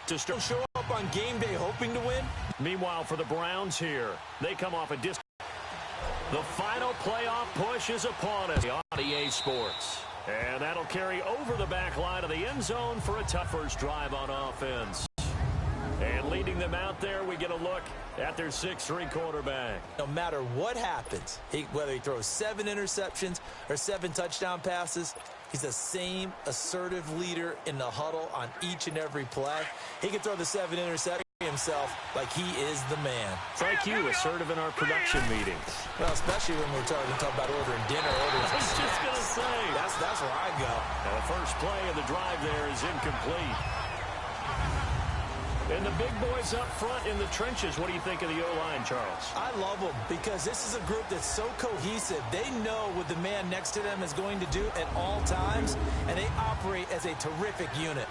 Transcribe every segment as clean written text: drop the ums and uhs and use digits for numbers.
to show up on game day hoping to win. Meanwhile, for the Browns here, they come off a distance. The final playoff push is upon us on EA Sports. And that'll carry over the back line of the end zone for a tough first drive on offense. And leading them out there, we get a look at their 6'3" quarterback. No matter what happens, whether he throws 7 interceptions or 7 touchdown passes, he's the same assertive leader in the huddle on each and every play. He can throw the 7 interceptions himself like he is the man. It's like you, assertive in our production meetings. Well, especially when we're talking about ordering dinner. I was just going to say. That's where I go. Now the first play of the drive there is incomplete. And the big boys up front in the trenches. What do you think of the O-line, Charles? I love them because this is a group that's so cohesive. They know what the man next to them is going to do at all times, and they operate as a terrific unit.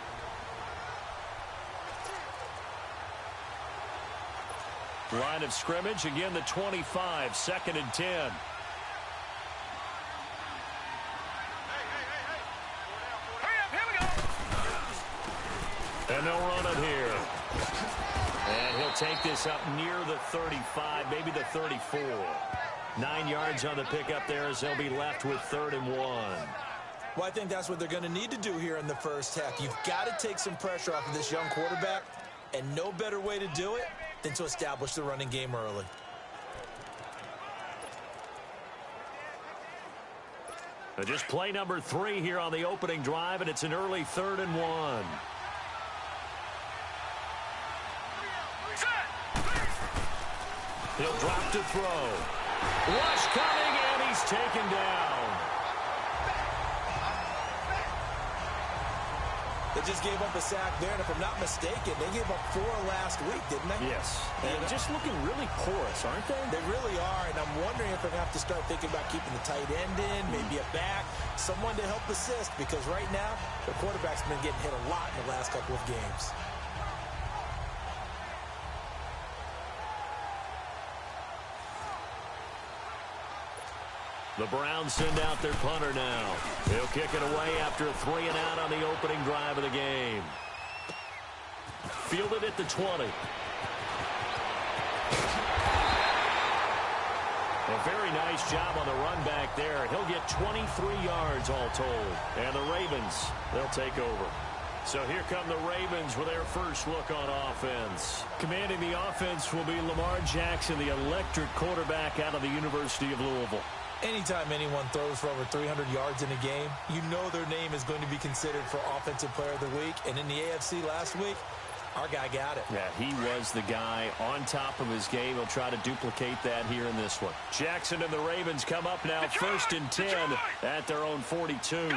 Line of scrimmage, again the 25, 2nd and 10. And they'll run it here. And he'll take this up near the 35, maybe the 34. 9 yards on the pickup there as they'll be left with 3rd and 1. Well, I think that's what they're going to need to do here in the first half. You've got to take some pressure off of this young quarterback, and no better way to do it than to establish the running game early. Just play number 3 here on the opening drive, and it's an early 3rd and 1. He'll drop to throw. Rush coming, and he's taken down. They just gave up a sack there, and if I'm not mistaken, they gave up 4 last week, didn't they? Yes. And just looking really porous, aren't they? They really are, and I'm wondering if they're going to have to start thinking about keeping the tight end in, maybe a back, someone to help assist, because right now, the quarterback's been getting hit a lot in the last couple of games. The Browns send out their punter now. He'll kick it away after a 3 and out on the opening drive of the game. Fielded at the 20. A very nice job on the run back there. He'll get 23 yards all told. And the Ravens, they'll take over. So here come the Ravens with their first look on offense. Commanding the offense will be Lamar Jackson, the electric quarterback out of the University of Louisville. Anytime anyone throws for over 300 yards in a game, you know their name is going to be considered for Offensive Player of the Week. And in the AFC last week, our guy got it. Yeah, he was the guy on top of his game. He'll try to duplicate that here in this one. Jackson and the Ravens come up now, 1st and 10 at their own 42.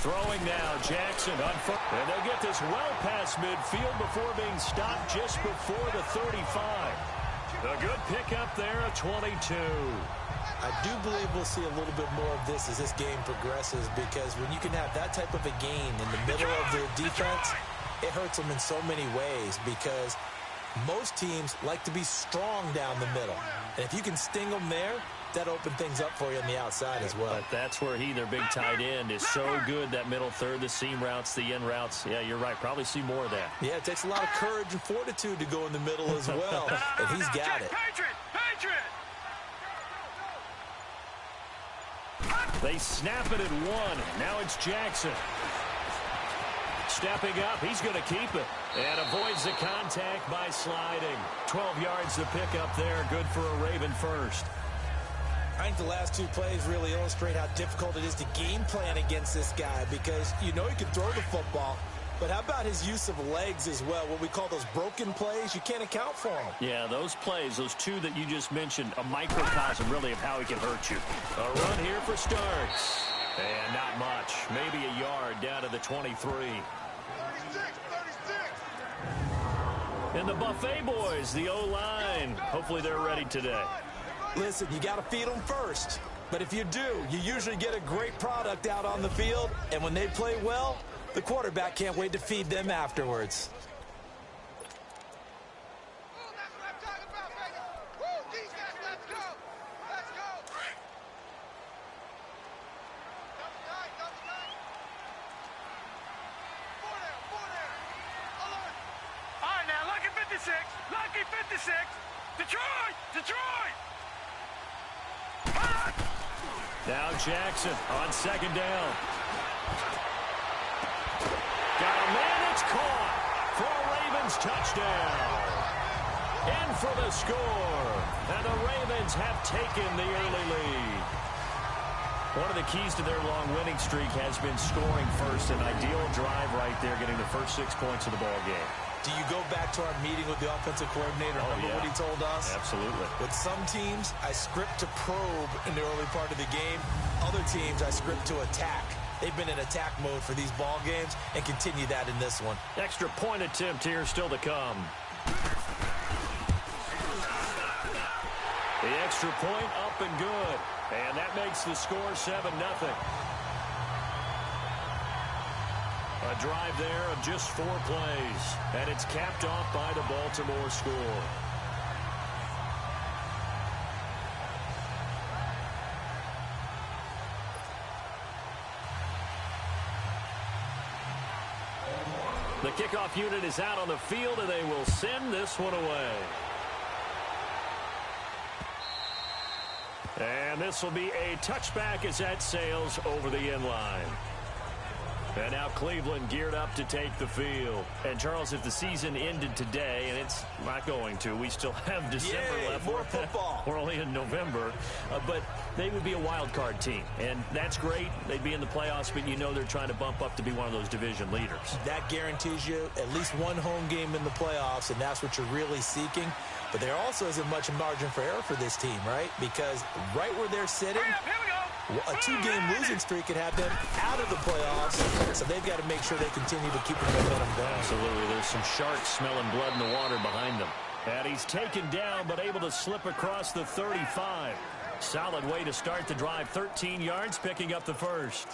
Throwing now, Jackson on foot. And they'll get this well past midfield before being stopped just before the 35. A good pickup there, a 22. I do believe we'll see a little bit more of this as this game progresses, because when you can have that type of a gain in the middle of the defense, it hurts them in so many ways, because most teams like to be strong down the middle. And if you can sting them there, that open things up for you on the outside as well. But that's where their big tight end, is so good, that middle third, the seam routes, the in routes. Yeah, you're right. Probably see more of that. Yeah, it takes a lot of courage and fortitude to go in the middle as well, and he's got it. They snap it at 1. Now it's Jackson. Stepping up, he's going to keep it. And avoids the contact by sliding. 12 yards to pick up there. Good for a Raven first. I think the last 2 plays really illustrate how difficult it is to game plan against this guy, because you know he can throw the football, but how about his use of legs as well? What we call those broken plays, you can't account for them. Yeah, those plays, those 2 that you just mentioned, a microcosm really of how he can hurt you. A run here for Starks. And not much. Maybe a yard down to the 23. 36. And the Buffet boys, the O-line. Hopefully they're ready today. Listen, you got to feed them first. But if you do, you usually get a great product out on the field. And when they play well, the quarterback can't wait to feed them afterwards. Lucky 56. Detroit. Now Jackson on second down. Got a man, it's caught for a Ravens touchdown. In for the score. And the Ravens have taken the early lead. One of the keys to their long winning streak has been scoring first. An ideal drive right there, getting the first 6 points of the ball game. Do you go back to our meeting with the offensive coordinator? Remember what he told us? Absolutely. With some teams, I script to probe in the early part of the game. Other teams, I script to attack. They've been in attack mode for these ball games and continue that in this one. Extra point attempt here still to come. The extra point up and good. And that makes the score 7-0. A drive there of just 4 plays. And it's capped off by the Baltimore score. The kickoff unit is out on the field, and they will send this one away. And this will be a touchback as that sails over the end line. And now Cleveland geared up to take the field. And, Charles, if the season ended today, and it's not going to, we still have December left. More football. We're only in November. But they would be a wild card team. And that's great. They'd be in the playoffs, but you know they're trying to bump up to be one of those division leaders. That guarantees you at least one home game in the playoffs, and that's what you're really seeking. But there also isn't much margin for error for this team, right? Because right where they're sitting, a 2-game losing streak could have them out of the playoffs, so they've got to make sure they continue to keep the momentum going. Absolutely. There's some sharks smelling blood in the water behind them. And he's taken down, but able to slip across the 35. Solid way to start the drive. 13 yards, picking up the first.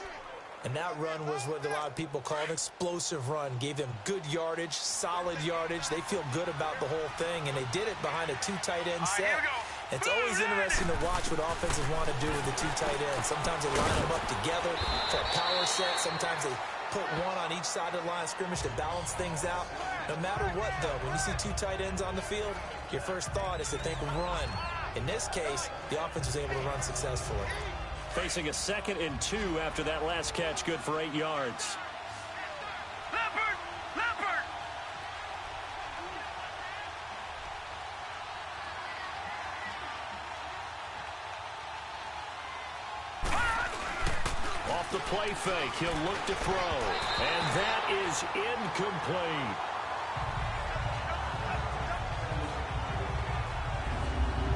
And that run was what a lot of people call an explosive run. Gave them good yardage, solid yardage. They feel good about the whole thing, and they did it behind a 2 tight end set. It's always interesting to watch what offenses want to do with the 2 tight ends. Sometimes they line them up together for a power set. Sometimes they put one on each side of the line of scrimmage to balance things out. No matter what, though, when you see 2 tight ends on the field, your first thought is to think run. In this case, the offense was able to run successfully. Facing a 2nd and 2 after that last catch, good for 8 yards. Leopard! Off the play fake, he'll look to throw. And that is incomplete.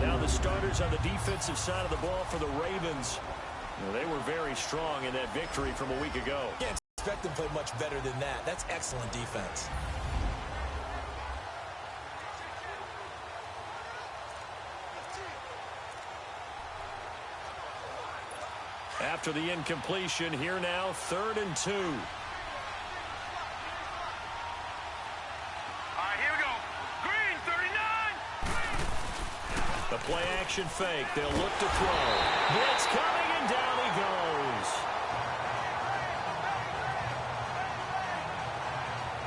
Now the starters on the defensive side of the ball for the Ravens. Well, they were very strong in that victory from a week ago. Can't expect them to play much better than that. That's excellent defense. After the incompletion, here now, 3rd and 2. All right, here we go. Green, 39. The play action fake. They'll look to throw. Blitz coming, and down he goes.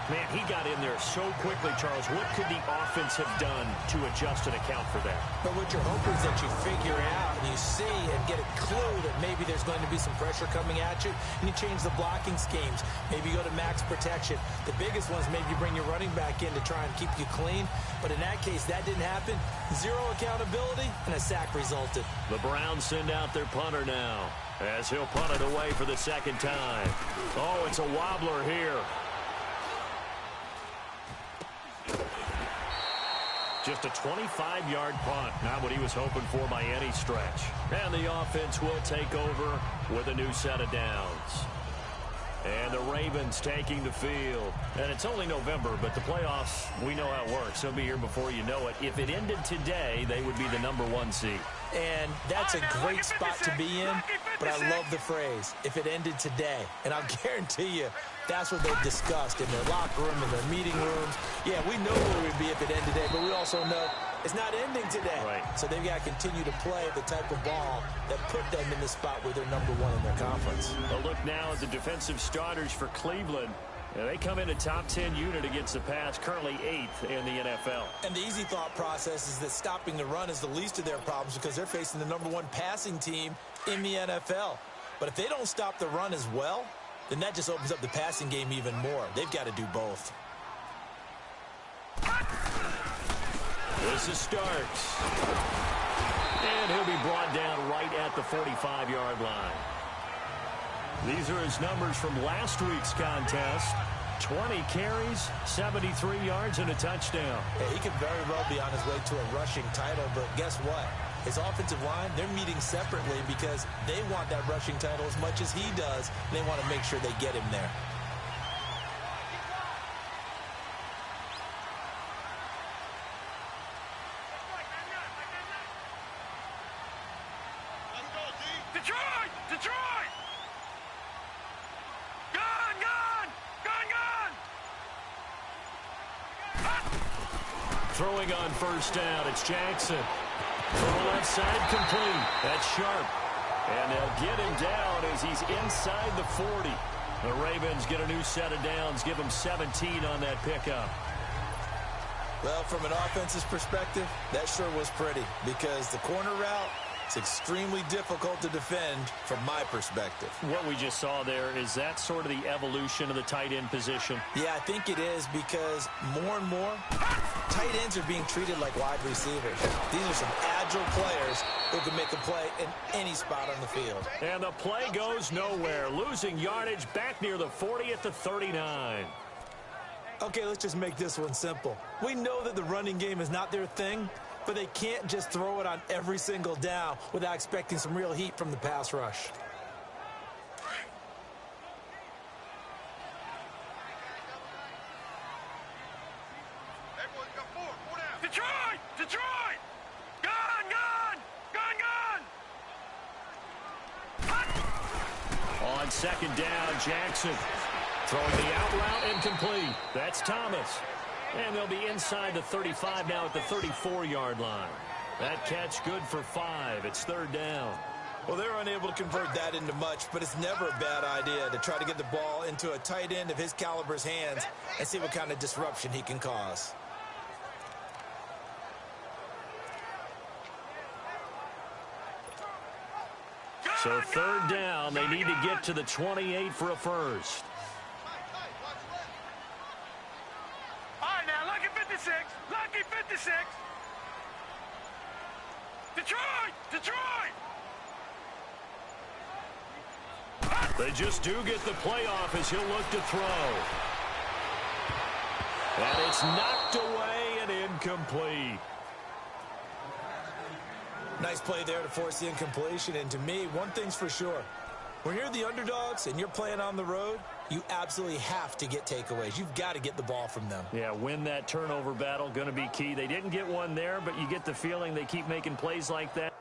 Man, he got in there so quickly, Charles. What could the offense have done to adjust and account for that? But what you're hoping is that you figure out and you see and get a clue that maybe there's going to be some pressure coming at you, and you change the blocking schemes. Maybe you go to max protection. The biggest one is maybe you bring your running back in to try and keep you clean. But in that case, that didn't happen. 0 accountability, and a sack resulted. The Browns send out their punter now as he'll punt it away for the 2nd time. Oh, it's a wobbler here. Just a 25-yard punt, not what he was hoping for by any stretch. And the offense will take over with a new set of downs. And the Ravens taking the field. And it's only November, but the playoffs, we know how it works. They'll be here before you know it. If it ended today, they would be the #1 seed. And that's a great spot to be in, but I love the phrase, if it ended today. And I'll guarantee you, that's what they've discussed in their locker room, in their meeting rooms. Yeah, we know where we'd be if it ended today, but we also know it's not ending today. Right. So they've got to continue to play the type of ball that put them in the spot where they're #1 in their conference. A look now at the defensive starters for Cleveland. Yeah, they come in a top 10 unit against the pass, currently 8th in the NFL. And the easy thought process is that stopping the run is the least of their problems because they're facing the #1 passing team in the NFL. But if they don't stop the run as well, then that just opens up the passing game even more. They've got to do both. This is Starks. And he'll be brought down right at the 45-yard line. These are his numbers from last week's contest. 20 carries, 73 yards, and a touchdown. Yeah, he could very well be on his way to a rushing title, but guess what? His offensive line, they're meeting separately because they want that rushing title as much as he does. They want to make sure they get him there. Detroit! Detroit! Gone! Gone! Gone! Gone! Throwing on first down, it's Jackson. From the left side, complete. That's Sharp. And they'll get him down as he's inside the 40. The Ravens get a new set of downs, give him 17 on that pickup. Well, from an offense's perspective, that sure was pretty because the corner route, it's extremely difficult to defend from my perspective. What we just saw there, is that sort of the evolution of the tight end position? Yeah, I think it is because more and more, tight ends are being treated like wide receivers. These are some agile players who can make a play in any spot on the field. And the play goes nowhere, losing yardage back near the 40 at the 39. Okay, let's just make this one simple. We know that the running game is not their thing, but they can't just throw it on every single down without expecting some real heat from the pass rush. Detroit! Detroit! Gone! Gone! Gone! Gone! On second down, Jackson throwing the out route, incomplete. That's Thomas. And they'll be inside the 35 now at the 34-yard line. That catch good for 5. It's third down. Well, they're unable to convert that into much, but it's never a bad idea to try to get the ball into a tight end of his caliber's hands and see what kind of disruption he can cause. So third down, they need to get to the 28 for a first. All right, now, lucky 56. Lucky 56. Detroit! Detroit! They just do get the playoff as he'll look to throw. And it's knocked away and incomplete. Nice play there to force the incompletion. And to me, one thing's for sure. When you're the underdogs and you're playing on the road, you absolutely have to get takeaways. You've got to get the ball from them. Yeah, win that turnover battle, going to be key. They didn't get one there, but you get the feeling they keep making plays like that.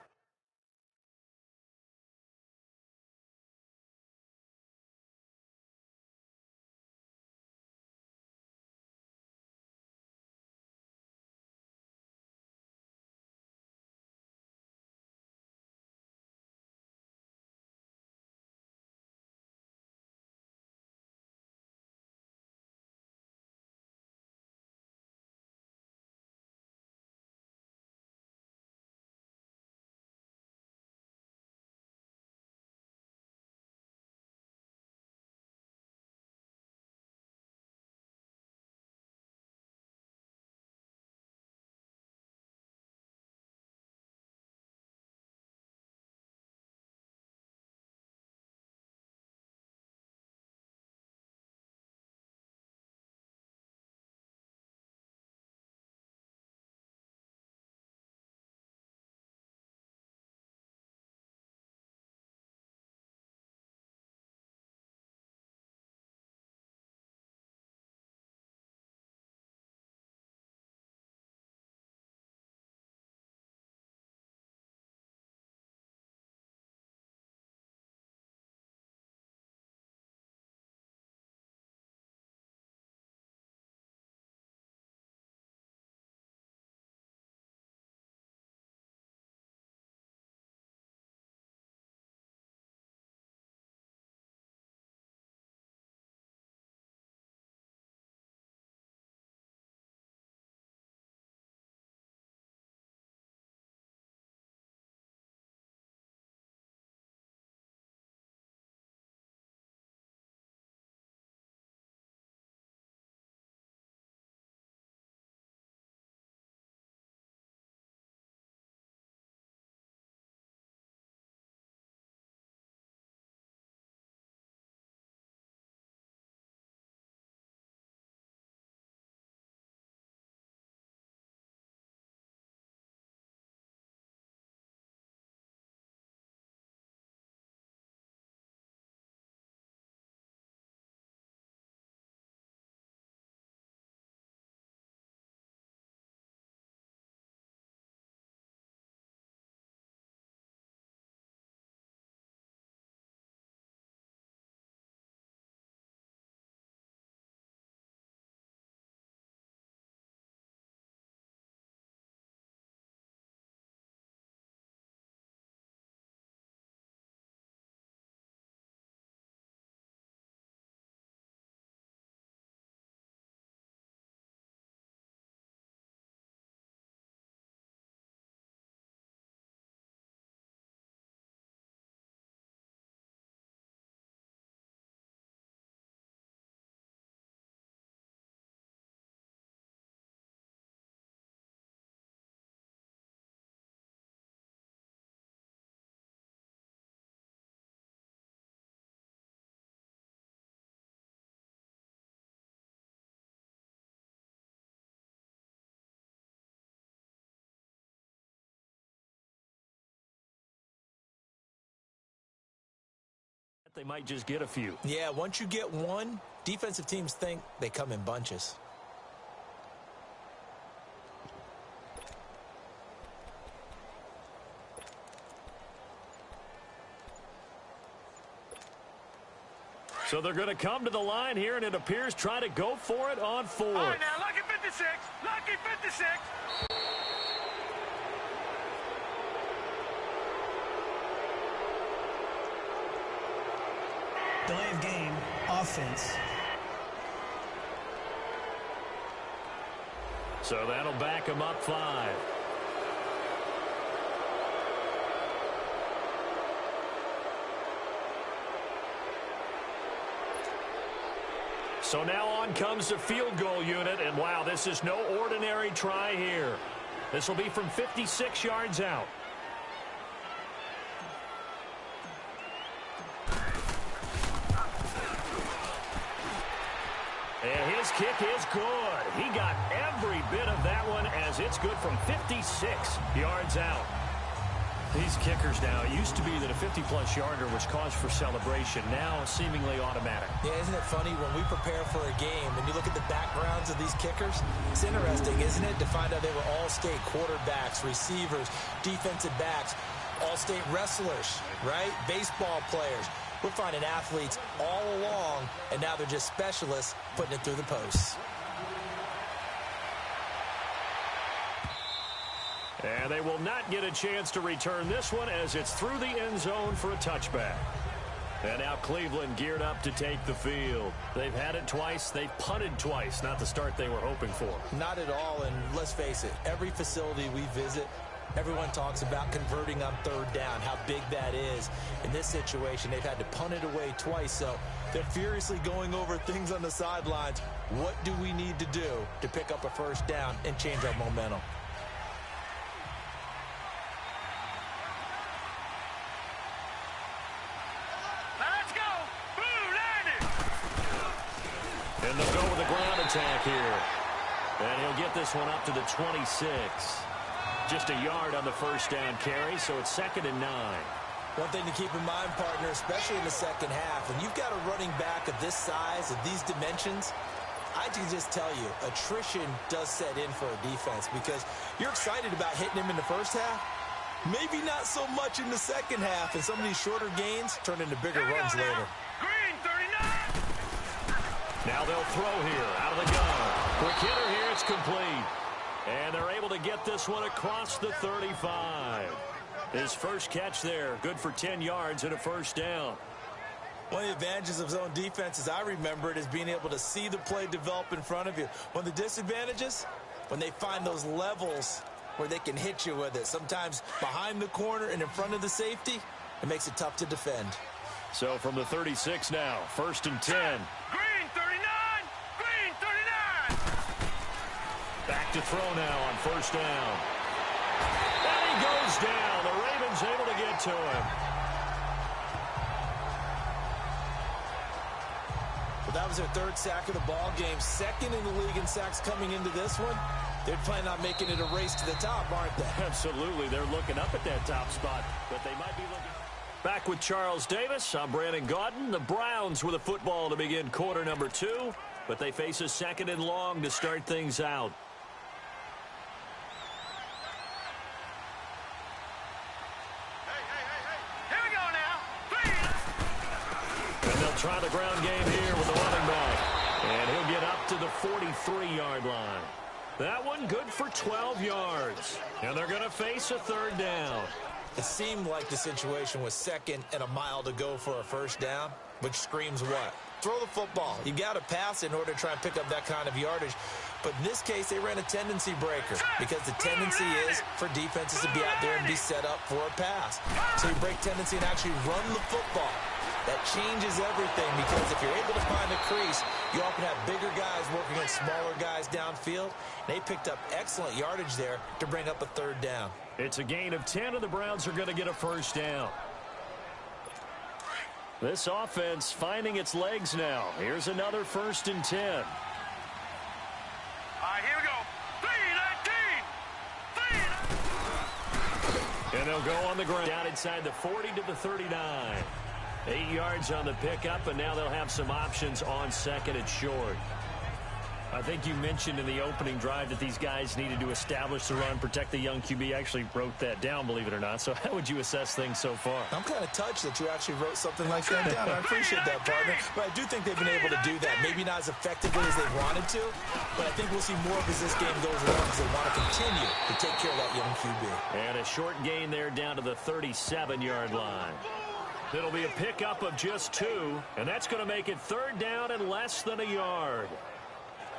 they might just get a few. Yeah, once you get one, defensive teams think they come in bunches. So they're going to come to the line here, and it appears try to go for it on fourth. All right, now, lucky 56. Lucky 56. Delay of game, offense. So that'll back them up 5. So now on comes the field goal unit, and wow, this is no ordinary try here. This will be from 56 yards out. And his kick is good. He got every bit of that one as it's good from 56 yards out. These kickers now, it used to be that a 50-plus yarder was cause for celebration. Now seemingly automatic. Yeah, isn't it funny when we prepare for a game and you look at the backgrounds of these kickers? It's interesting, isn't it, to find out they were all-state quarterbacks, receivers, defensive backs, all-state wrestlers, right? Baseball players. We're finding athletes all along, and now they're just specialists putting it through the posts. And they will not get a chance to return this one as it's through the end zone for a touchback. And now Cleveland geared up to take the field. They've had it twice. They've punted twice. Not the start they were hoping for. Not at all, and let's face it, every facility we visit, everyone talks about converting on third down, how big that is. In this situation, they've had to punt it away twice, so they're furiously going over things on the sidelines. What do we need to do to pick up a first down and change our momentum? And they'll go with a ground attack here. And he'll get this one up to the 26. Just a yard on the first down carry, so it's 2nd and 9. One thing to keep in mind, partner, especially in the second half, when you've got a running back of this size, of these dimensions, I can just tell you, attrition does set in for a defense because you're excited about hitting him in the first half. Maybe not so much in the second half, and some of these shorter gains turn into bigger runs later. Green 39. Now they'll throw here out of the gun. Quick hitter here, it's complete. And they're able to get this one across the 35. His first catch there, good for 10 yards and a first down. One of the advantages of zone defense, as I remember it, is being able to see the play develop in front of you. One of the disadvantages, when they find those levels where they can hit you with it, sometimes behind the corner and in front of the safety, it makes it tough to defend. So from the 36 now, 1st and 10. Green 39. Green 39. Back to throw now on first down. And he goes down. The Ravens able to get to him. Well, that was their 3rd sack of the ball game. 2nd in the league in sacks coming into this one. They're planning on making it a race to the top, aren't they? Absolutely. They're looking up at that top spot, but they might be looking. Back with Charles Davis. I'm Brandon Gaudin. The Browns with a football to begin quarter number 2, but they face a 2nd and long to start things out. Here we go now. And they'll try the ground game here with the running back. And he'll get up to the 43-yard line. That one good for 12 yards. And they're going to face a 3rd down. It seemed like the situation was 2nd and a mile to go for a first down, which screams what? Throw the football. You got to pass in order to try and pick up that kind of yardage. But in this case, they ran a tendency breaker because the tendency is for defenses to be out there and be set up for a pass. So you break tendency and actually run the football. That changes everything because if you're able to find a crease, you often have bigger guys working against smaller guys downfield. They picked up excellent yardage there to bring up a 3rd down. It's a gain of 10, and the Browns are going to get a first down. This offense finding its legs now. Here's another 1st and 10. All right, here we go. 3-19. And they'll go on the ground down inside the 40 to the 39. 8 yards on the pickup, and now they'll have some options on second and short. I think you mentioned in the opening drive that these guys needed to establish the run, protect the young QB. I actually wrote that down, believe it or not. So how would you assess things so far? I'm kind of touched that you actually wrote something like that down. I appreciate that, partner. But I do think they've been able to do that. Maybe not as effectively as they wanted to, but I think we'll see more of as this game goes along because they want to continue to take care of that young QB. And a short gain there down to the 37-yard line. It'll be a pickup of just 2, and that's going to make it third down and less than a yard.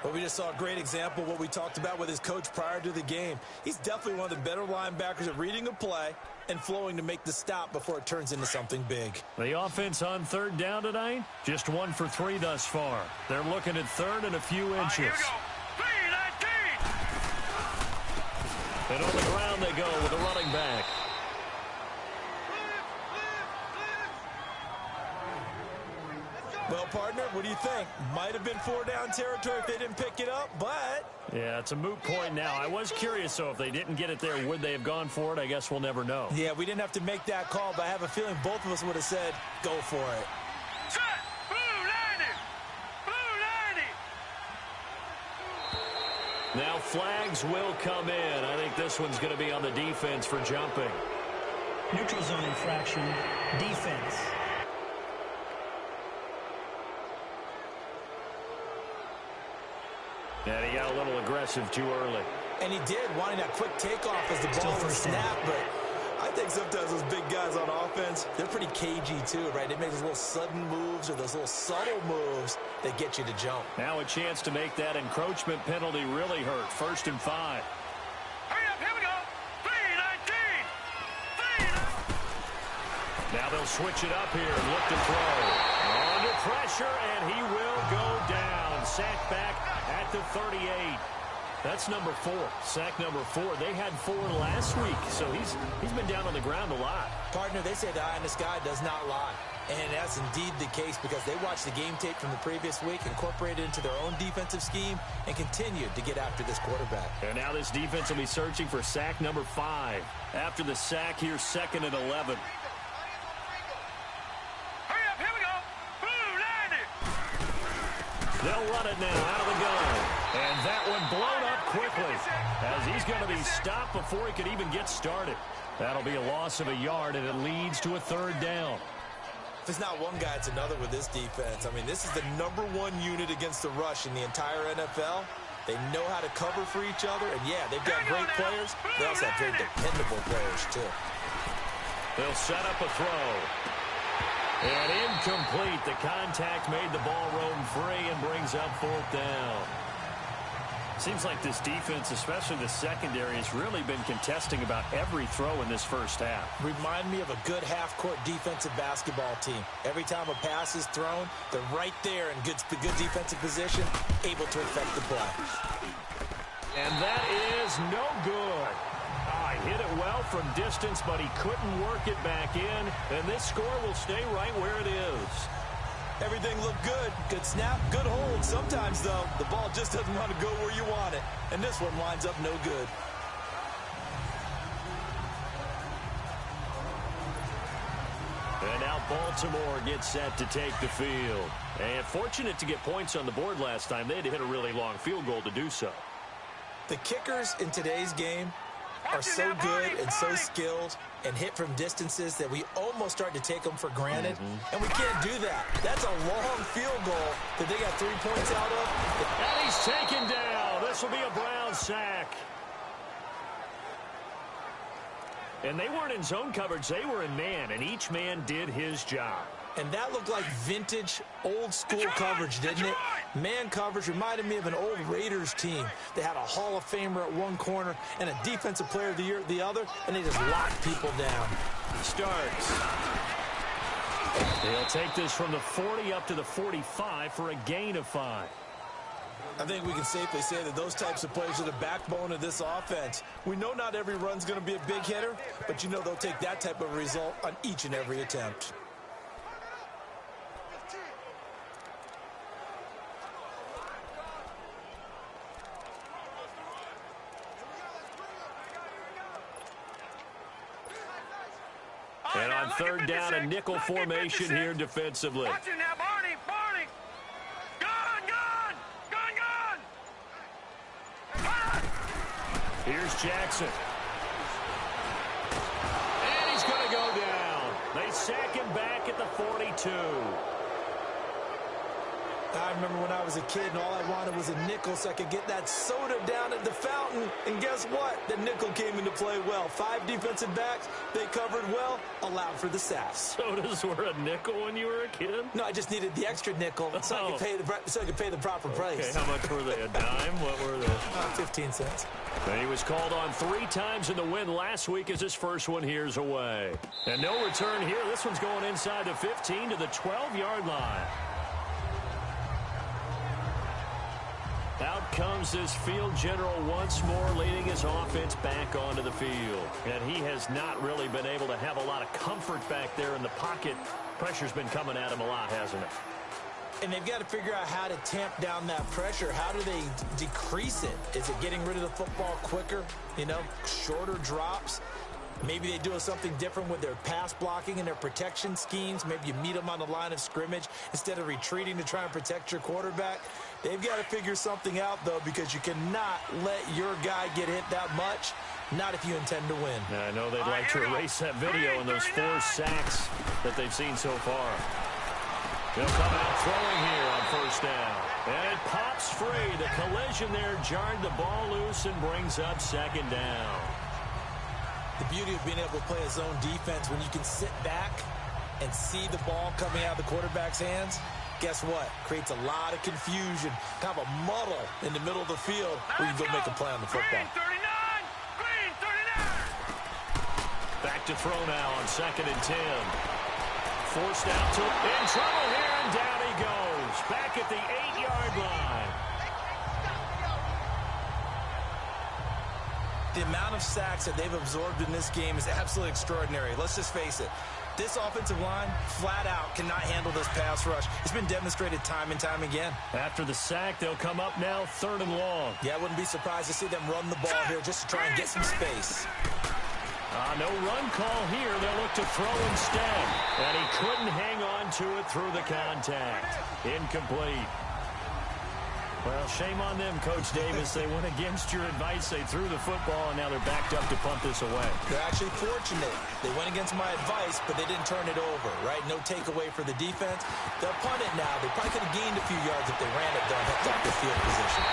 Well, we just saw a great example of what we talked about with his coach prior to the game. He's definitely one of the better linebackers at reading a play and flowing to make the stop before it turns into something big. The offense on third down tonight, just 1 for 3 thus far. They're looking at third and a few inches. Here we go. 3-19. And on the ground they go with a running back. Well, partner, what do you think? Might have been 4-down territory if they didn't pick it up, but... Yeah, it's a moot point now. I was curious, though, if they didn't get it there, would they have gone for it? I guess we'll never know. Yeah, we didn't have to make that call, but I have a feeling both of us would have said, go for it. Set. Blue 90. Now flags will come in. I think this one's going to be on the defense for jumping. Neutral zone infraction, defense. And he got a little aggressive too early. And he did, wanting that quick takeoff as the ball was snapped, but I think sometimes those big guys on offense, they're pretty cagey too, right? They make those little sudden moves or those little subtle moves that get you to jump. Now a chance to make that encroachment penalty really hurt. 1st and 5. Hurry up, here we go. 3-19. Now they'll switch it up here and look to throw. Under pressure, and he will go down. Sacked back at the 38. That's number 4. Sack number 4. They had 4 last week, so he's been down on the ground a lot. Partner, they say the eye in the sky does not lie. And that's indeed the case because they watched the game tape from the previous week, incorporated it into their own defensive scheme, and continued to get after this quarterback. And now this defense will be searching for sack number 5. After the sack, here's 2nd and 11. Hurry up, here we go. Blue 90. They'll run it now out of the gun. And that one blown up quickly as he's going to be stopped before he could even get started. That'll be a loss of a yard, and it leads to a 3rd down. If it's not one guy, it's another with this defense. I mean, this is the #1 unit against the rush in the entire NFL. They know how to cover for each other, and yeah, they've got great players. They also have very dependable players, too. They'll set up a throw. And incomplete. The contact made the ball roam free and brings up 4th down. Seems like this defense, especially the secondary, has really been contesting about every throw in this first half. Remind me of a good half-court defensive basketball team. Every time a pass is thrown, they're right there in good defensive position, able to affect the play. And that is no good. Oh, he hit it well from distance, but he couldn't work it back in. And this score will stay right where it is. Everything looked good. Good snap, good hold. Sometimes, though, the ball just doesn't want to go where you want it. And this one lines up no good. And now Baltimore gets set to take the field. And fortunate to get points on the board last time. They had to hit a really long field goal to do so. The kickers in today's game are so good and so skilled and hit from distances that we almost start to take them for granted. And we can't do that. That's a long field goal that they got 3 points out of. And he's taken down. This will be a Brown sack. And they weren't in zone coverage. They were in man, and each man did his job. And that looked like vintage, old-school coverage, didn't it? Man coverage reminded me of an old Raiders team. They had a Hall of Famer at one corner and a Defensive Player of the Year at the other, and they just locked people down. Starts. They'll take this from the 40 up to the 45 for a gain of 5. I think we can safely say that those types of plays are the backbone of this offense. We know not every run's going to be a big hitter, but you know they'll take that type of result on each and every attempt. And On third down, a nickel formation here defensively. Watch it now, Barney, Barney. Gun. Here's Jackson. And he's going to go down. They sack him back at the 42. I remember when I was a kid and all I wanted was a nickel so I could get that soda down at the fountain. And guess what? The nickel came into play well. 5 defensive backs, they covered well, allowed for the sacks. Sodas were a nickel when you were a kid? No, I just needed the extra nickel so I could pay the proper price. Okay, how much were they? A dime? What were they? 15 cents. And he was called on 3 times in the win last week as his first one here's away. And no return here. This one's going inside the 15 to the 12-yard line. Out comes this field general once more, leading his offense back onto the field. And he has not really been able to have a lot of comfort back there in the pocket. Pressure's been coming at him a lot, hasn't it? And they've got to figure out how to tamp down that pressure. How do they decrease it? Is it getting rid of the football quicker? You know, shorter drops? Maybe they do something different with their pass blocking and their protection schemes. Maybe you meet them on the line of scrimmage instead of retreating to try and protect your quarterback. They've got to figure something out, though, because you cannot let your guy get hit that much, not if you intend to win. I know they'd like to erase that video and those 4 sacks that they've seen so far. They'll come out throwing here on first down. And it pops free. The collision there jarred the ball loose and brings up second down. The beauty of being able to play a zone defense when you can sit back and see the ball coming out of the quarterback's hands, guess what? Creates a lot of confusion, kind of a muddle in the middle of the field where you go make a play on the football. Green 39. Back to throw now on 2nd and 10. Forced out to in trouble here, and down he goes. Back at the 8-yard line. The amount of sacks that they've absorbed in this game is absolutely extraordinary. Let's just face it. This offensive line, flat out, cannot handle this pass rush. It's been demonstrated time and time again. After the sack, they'll come up now 3rd and long. Yeah, I wouldn't be surprised to see them run the ball here just to try and get some space. No run call here. They'll look to throw instead. And he couldn't hang on to it through the contact. Incomplete. Well, shame on them, Coach Davis. They went against your advice. They threw the football, and now they're backed up to punt this away. They're actually fortunate. They went against my advice, but they didn't turn it over, right? No takeaway for the defense. They'll punt it now. They probably could have gained a few yards if they ran it down off the field position.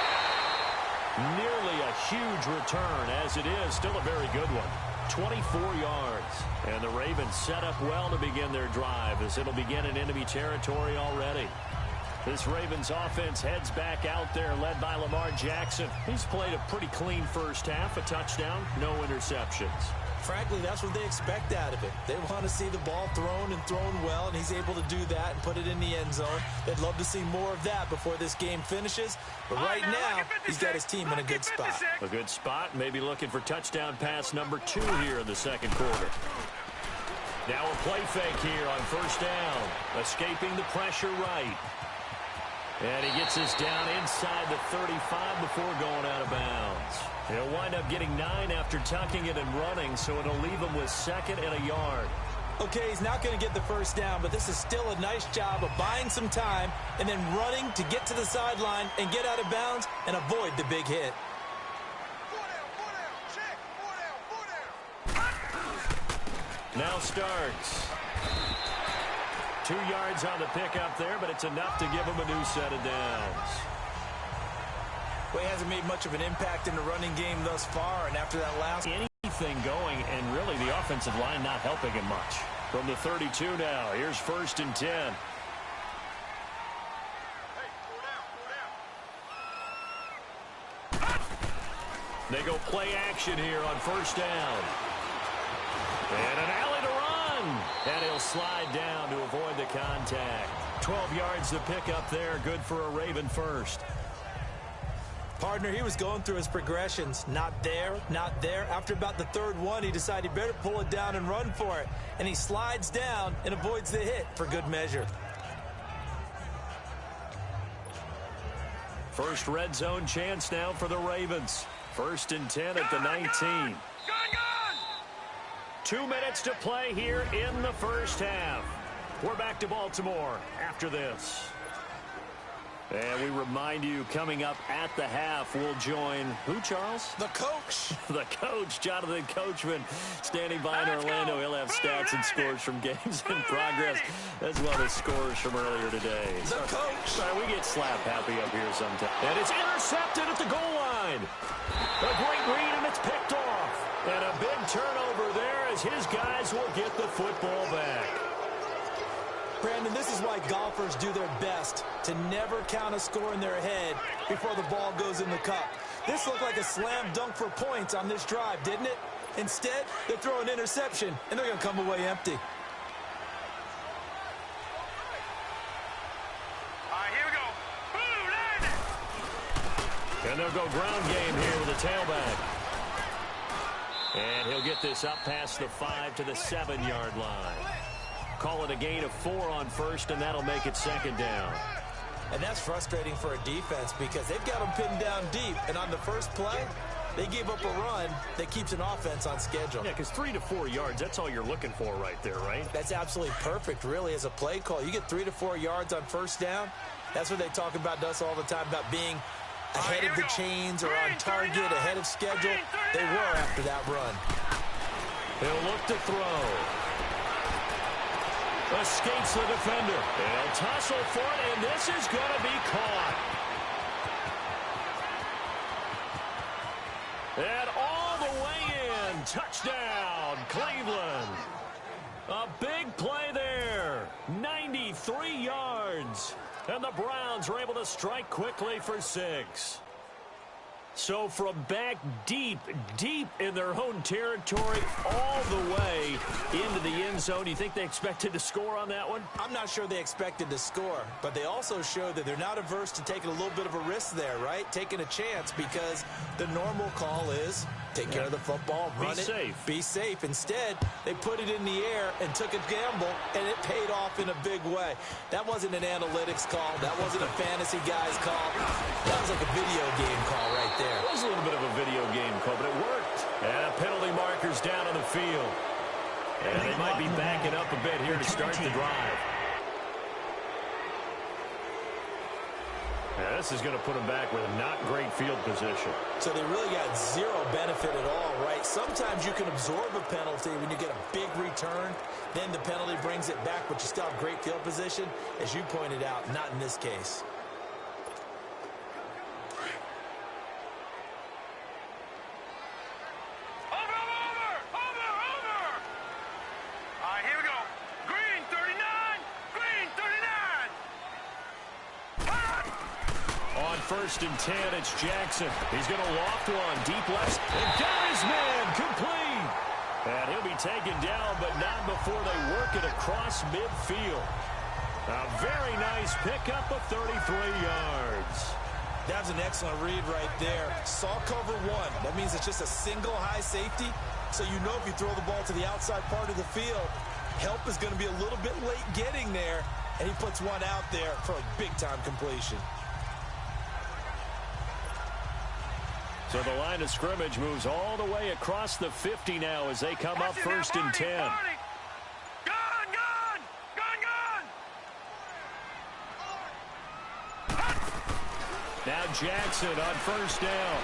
Nearly a huge return, as it is. Still a very good one. 24 yards. And the Ravens set up well to begin their drive, as it'll begin in enemy territory already. This Ravens offense heads back out there, led by Lamar Jackson. He's played a pretty clean first half, a touchdown, no interceptions. Frankly, that's what they expect out of it. They want to see the ball thrown and thrown well, and he's able to do that and put it in the end zone. They'd love to see more of that before this game finishes. But right now, he's got his team in a good spot. A good spot, maybe looking for touchdown pass number 2 here in the second quarter. Now a play fake here on first down. Escaping the pressure right. And he gets this down inside the 35 before going out of bounds. He'll wind up getting 9 after tucking it and running, so it'll leave him with 2nd and a yard. Okay, he's not going to get the first down, but this is still a nice job of buying some time and then running to get to the sideline and get out of bounds and avoid the big hit. Now starts. 2 yards on the pickup there, but it's enough to give him a new set of downs. Well, he hasn't made much of an impact in the running game thus far, and after that last... Anything going, and really the offensive line not helping him much. From the 32 now, here's 1st and 10. They go play action here on first down. And an alley to run. And he'll slide down to avoid the contact. 12 yards to pick up there. Good for a Raven first. Partner, he was going through his progressions. Not there, not there. After about the 3rd one, he decided he better pull it down and run for it. And he slides down and avoids the hit for good measure. First red zone chance now for the Ravens. 1st and 10 at the 19. 2 minutes to play here in the first half. We're back to Baltimore after this. And we remind you, coming up at the half, we'll join who, Charles? The coach. The coach, Jonathan Coachman, standing by in Orlando. He'll have stats and scores from games in progress, as well as scores from earlier today. The coach. Sorry, we get slap happy up here sometimes. And it's intercepted at the goal line. A great read, and it's picked off. And a big turnover there as his guys will get the football back. Brandon, this is why golfers do their best to never count a score in their head before the ball goes in the cup. This looked like a slam dunk for points on this drive, didn't it? Instead, they throw an interception, and they're going to come away empty. All right, here we go. Boom, landed. And they'll go ground game here with a tailback. And he'll get this up past the 5 to the 7-yard line. Call it a gain of 4 on first, and that'll make it 2nd down. And that's frustrating for a defense because they've got them pinned down deep. And on the first play, they gave up a run that keeps an offense on schedule. Yeah, because 3 to 4 yards, that's all you're looking for right there, right? That's absolutely perfect, really, as a play call. You get 3 to 4 yards on first down. That's what they talk about to us all the time, about being ahead of the chains or on target, ahead of schedule. They were after that run. He'll look to throw. Escapes the defender. They'll tussle for it, and this is going to be caught. And all the way in. Touchdown, Cleveland. A big play there. 93 yards. And the Browns are able to strike quickly for 6. So from back deep, deep in their own territory, all the way into the end zone, you think they expected to score on that one? I'm not sure they expected to score, but they also showed that they're not averse to taking a little bit of a risk there, right? Taking a chance, because the normal call is take care of the football, run it, be safe. Instead, they put it in the air and took a gamble, and it paid off in a big way. That wasn't an analytics call. That wasn't a fantasy guy's call. That was like a video game call right there. It was a little bit of a video game call, but it worked. And penalty markers down on the field. And they might be backing up a bit here to start the drive. Now, this is going to put them back with a not great field position. So they really got zero benefit at all, right? Sometimes you can absorb a penalty when you get a big return. Then the penalty brings it back, but you still have great field position. As you pointed out, not in this case. First and 10, it's Jackson. He's going to loft one, deep left, and got his man, complete. And he'll be taken down, but not before they work it across midfield. A very nice pickup of 33 yards. That was an excellent read right there. Saw cover one. That means it's just a single high safety. So you know if you throw the ball to the outside part of the field, help is going to be a little bit late getting there. And he puts one out there for a big-time completion. So the line of scrimmage moves all the way across the 50 now as they come up first and 10. Gun! Now Jackson on first down.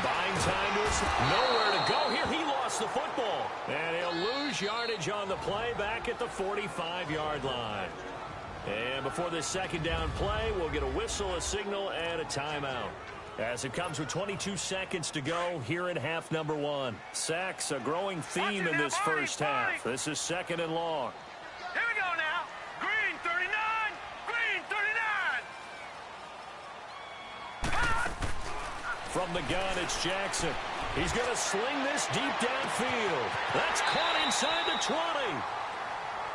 Buying time to us. Nowhere to go here. He lost the football. And he'll lose yardage on the play back at the 45-yard line. And before this second down play, we'll get a whistle, a signal, and a timeout. As it comes with 22 seconds to go here in half number 1. Sacks, a growing theme in this first half. This is 2nd and long. Here we go now. Green 39. Green 39. From the gun, it's Jackson. He's going to sling this deep downfield. That's caught inside the 20.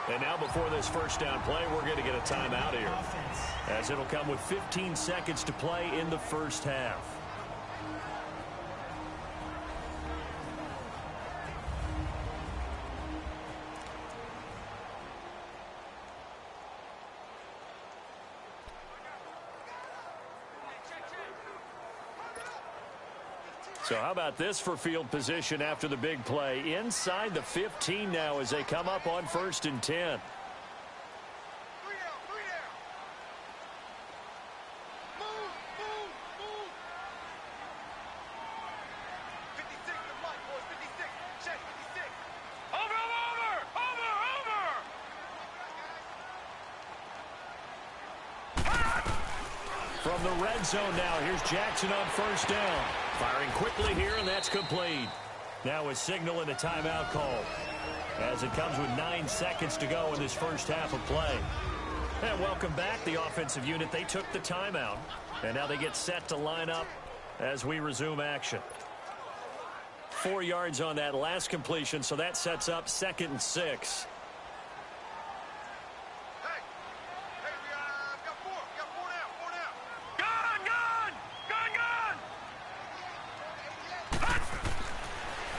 And now before this first down play, we're going to get a timeout here, as it'll come with 15 seconds to play in the first half. So how about this for field position after the big play? Inside the 15 now as they come up on 1st and 10. From the red zone now, here's Jackson on 1st down. Firing quickly here, and that's complete. Now a signal and a timeout call as it comes with 9 seconds to go in this first half of play. And welcome back, the offensive unit. They took the timeout, and now they get set to line up as we resume action. 4 yards on that last completion, so that sets up 2nd and 6.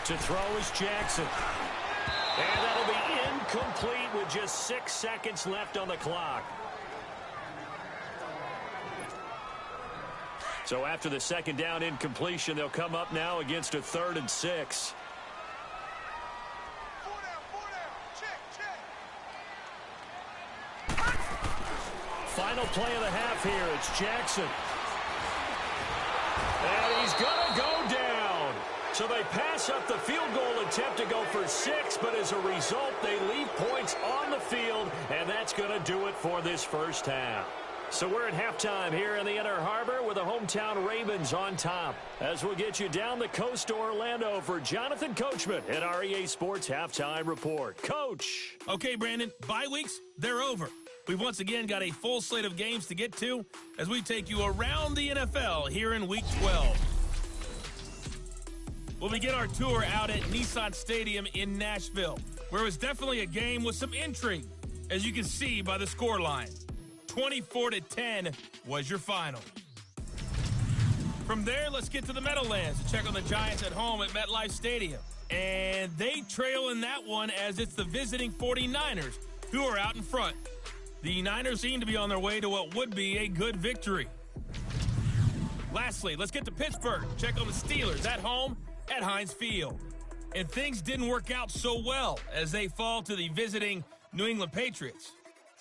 To throw is Jackson. And that'll be incomplete with just 6 seconds left on the clock. So after the 2nd down incompletion, they'll come up now against a 3rd and 6. Final play of the half here. It's Jackson. And he's going to go down. So they pass up the field goal attempt to go for 6, but as a result, they leave points on the field, and that's going to do it for this first half. So we're at halftime here in the Inner Harbor with the hometown Ravens on top. As we'll get you down the coast to Orlando for Jonathan Coachman at our EA Sports Halftime Report. Coach. Okay, Brandon, bye weeks, they're over. We've once again got a full slate of games to get to as we take you around the NFL here in Week 12. We'll begin our tour out at Nissan Stadium in Nashville, where it was definitely a game with some intrigue, as you can see by the scoreline. 24-10 was your final. From there, let's get to the Meadowlands to check on the Giants at home at MetLife Stadium. And they trail in that one as it's the visiting 49ers who are out in front. The Niners seem to be on their way to what would be a good victory. Lastly, let's get to Pittsburgh. Check on the Steelers at home at Heinz Field. And things didn't work out so well as they fall to the visiting New England Patriots.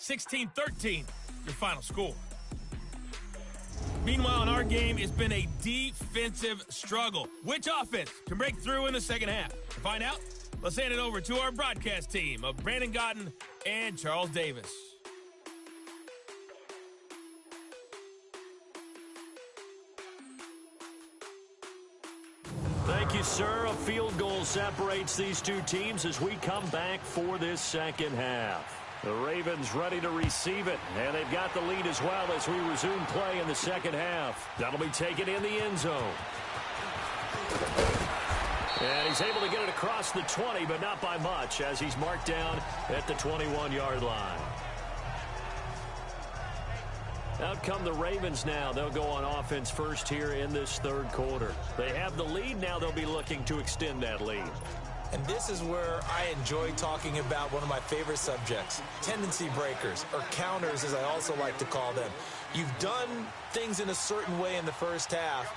16-13, your final score. Meanwhile, in our game, it's been a defensive struggle. Which offense can break through in the second half? To find out, let's hand it over to our broadcast team of Brandon Godden and Charles Davis. Thank you, sir. A field goal separates these two teams as we come back for this second half. The Ravens ready to receive it, and they've got the lead as well as we resume play in the second half. That'll be taken in the end zone. And he's able to get it across the 20, but not by much as he's marked down at the 21-yard line. Out come the Ravens now. They'll go on offense first here in this third quarter. They have the lead. Now they'll be looking to extend that lead. And this is where I enjoy talking about one of my favorite subjects, tendency breakers, or counters as I also like to call them. You've done things in a certain way in the first half,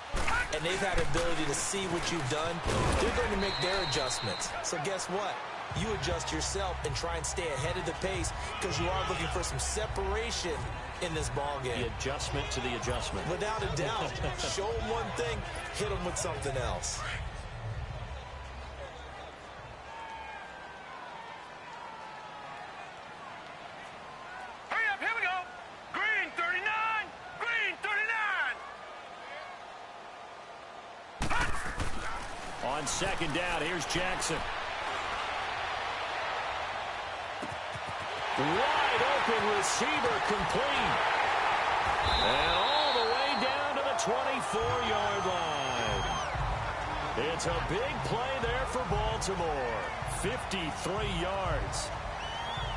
and they've had the ability to see what you've done. They're going to make their adjustments. So guess what? You adjust yourself and try and stay ahead of the pace because you are looking for some separation in this ball game. The adjustment to the adjustment. Without a doubt. Show them one thing, hit them with something else. Hurry up, here we go. Green 39, green 39. On second down, here's Jackson. Wide open receiver complete. And all the way down to the 24-yard line. It's a big play there for Baltimore. 53 yards.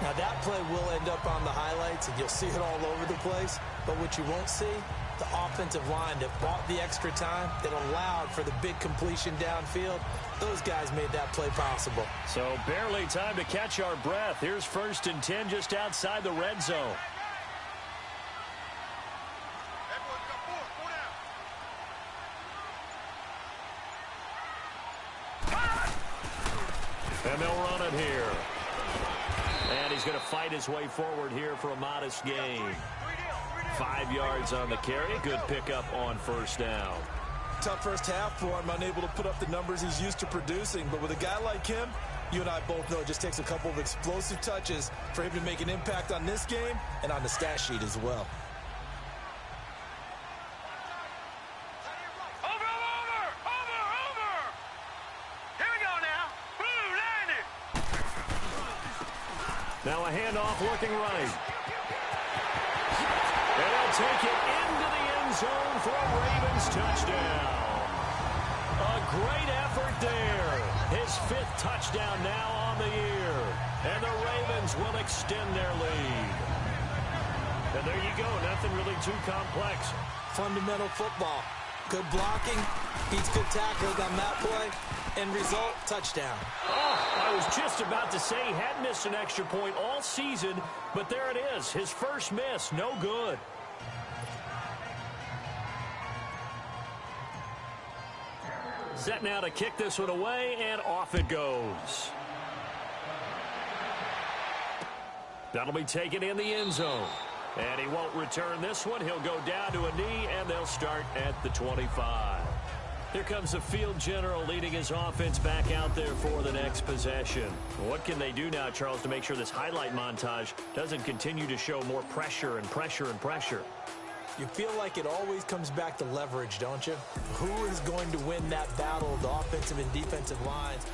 Now that play will end up on the highlights, and you'll see it all over the place. But what you won't see, the offensive line that bought the extra time, that allowed for the big completion downfield, those guys made that play possible. So barely time to catch our breath. Here's 1st and 10 just outside the red zone. And they'll run it here. And he's going to fight his way forward here for a modest gain. 5 yards on the carry. Good pickup on first down. Tough first half for him, unable to put up the numbers he's used to producing. But with a guy like him, you and I both know it just takes a couple of explosive touches for him to make an impact on this game and on the stat sheet as well. Now a handoff looking right. And they'll take it into the end zone for a Ravens touchdown. A great effort there. His 5th touchdown now on the year. And the Ravens will extend their lead. And there you go. Nothing really too complex. Fundamental football. Good blocking. Beats good tackling on that play. End result, touchdown. Oh, I was just about to say he had missed an extra point all season, but there it is. His first miss, no good. Set now to kick this one away, and off it goes. That'll be taken in the end zone. And he won't return this one. He'll go down to a knee, and they'll start at the 25. Here comes the field general leading his offense back out there for the next possession. What can they do now, Charles, to make sure this highlight montage doesn't continue to show more pressure and pressure and pressure? You feel like it always comes back to leverage, don't you? Who is going to win that battle of the offensive and defensive lines?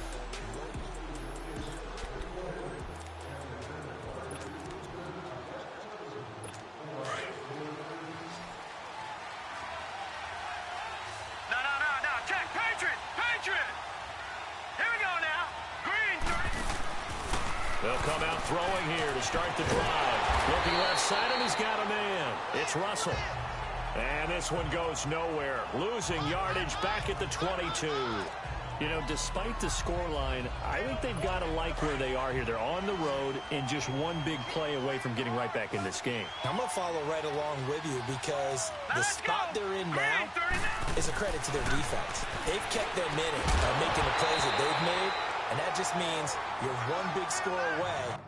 They'll come out throwing here to start the drive. Looking left side, and he's got a man. It's Russell. And this one goes nowhere. Losing yardage back at the 22. You know, despite the scoreline, I think they've got to like where they are here. They're on the road and just one big play away from getting right back in this game. I'm going to follow right along with you because the spot they're in now is a credit to their defense. They've kept them in it by making the plays that they've made, and that just means you're one big score away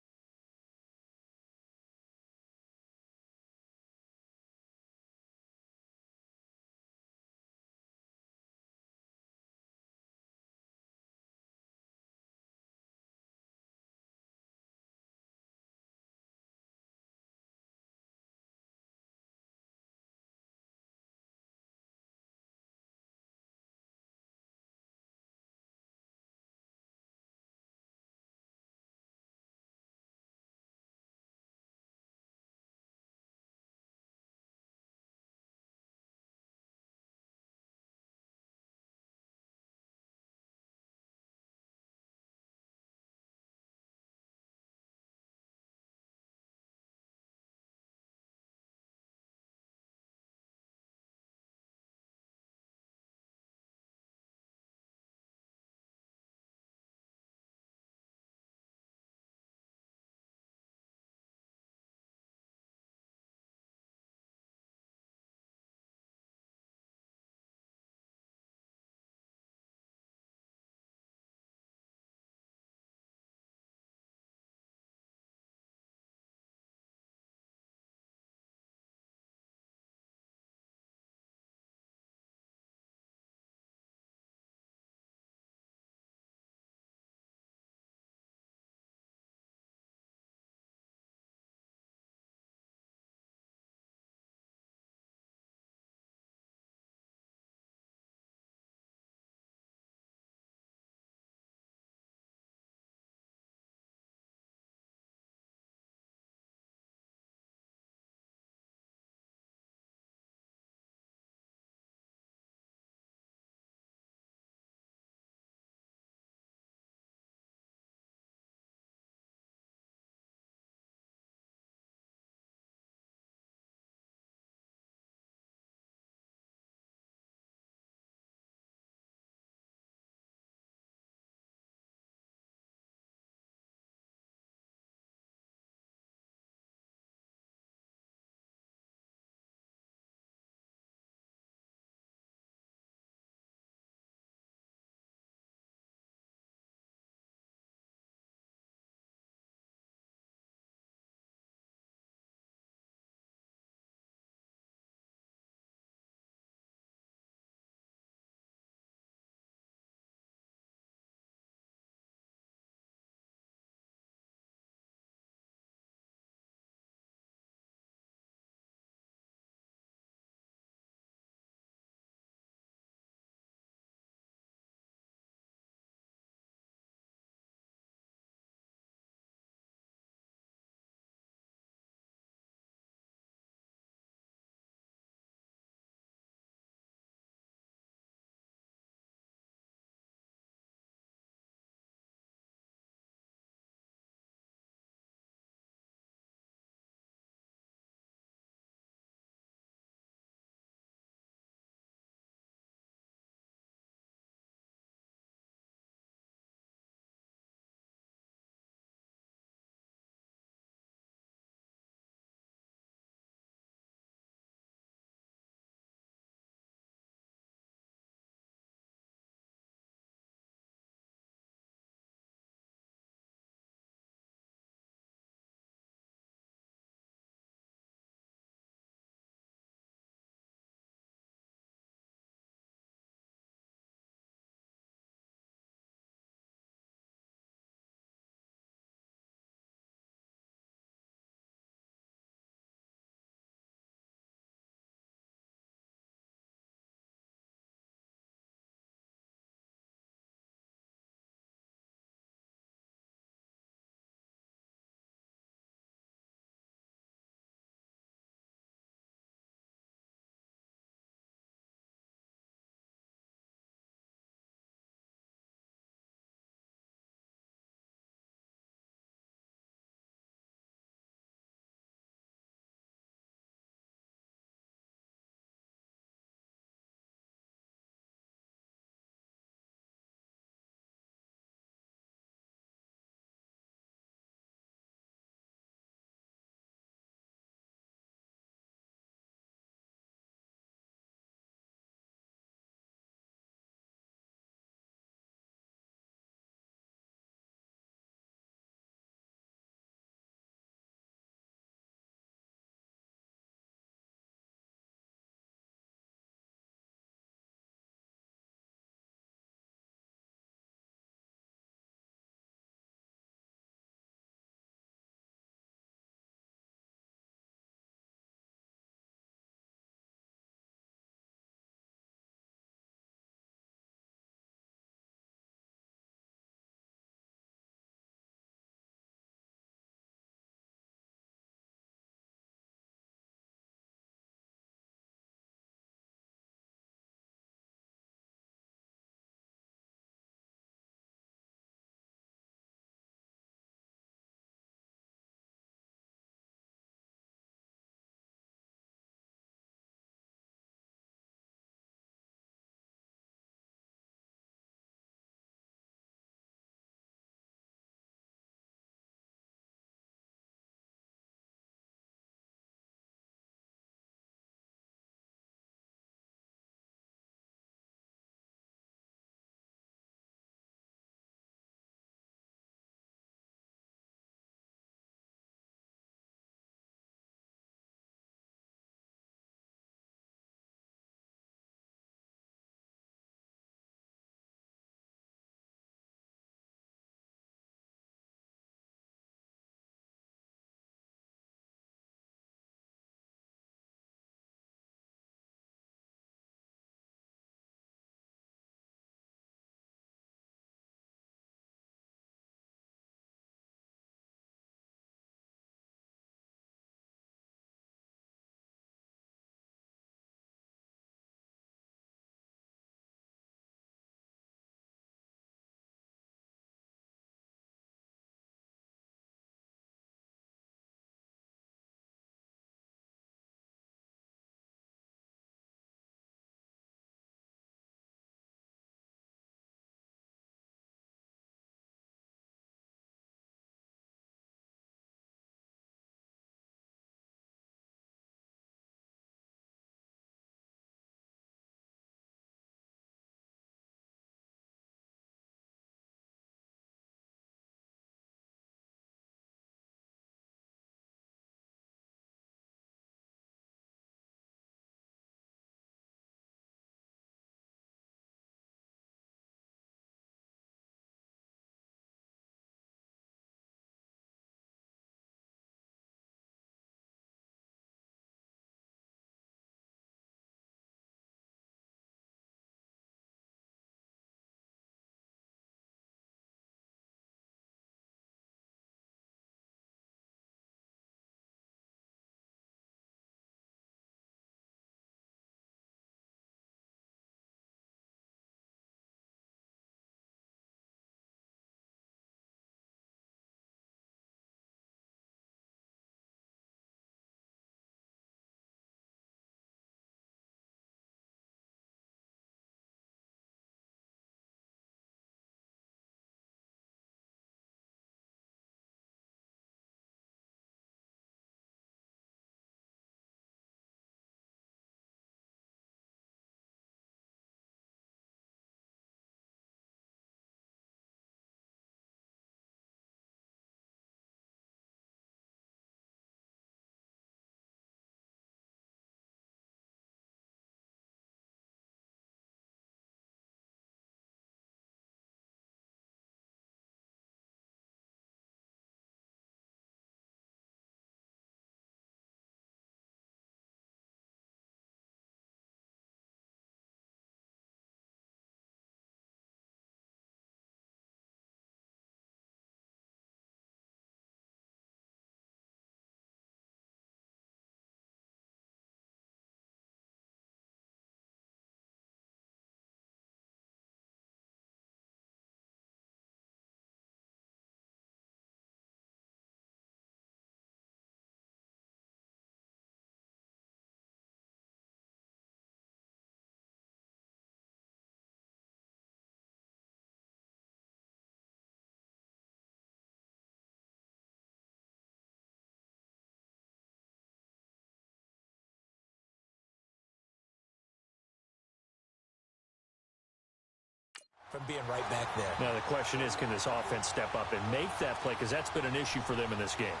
from being right back there. Now, the question is, can this offense step up and make that play? Because that's been an issue for them in this game.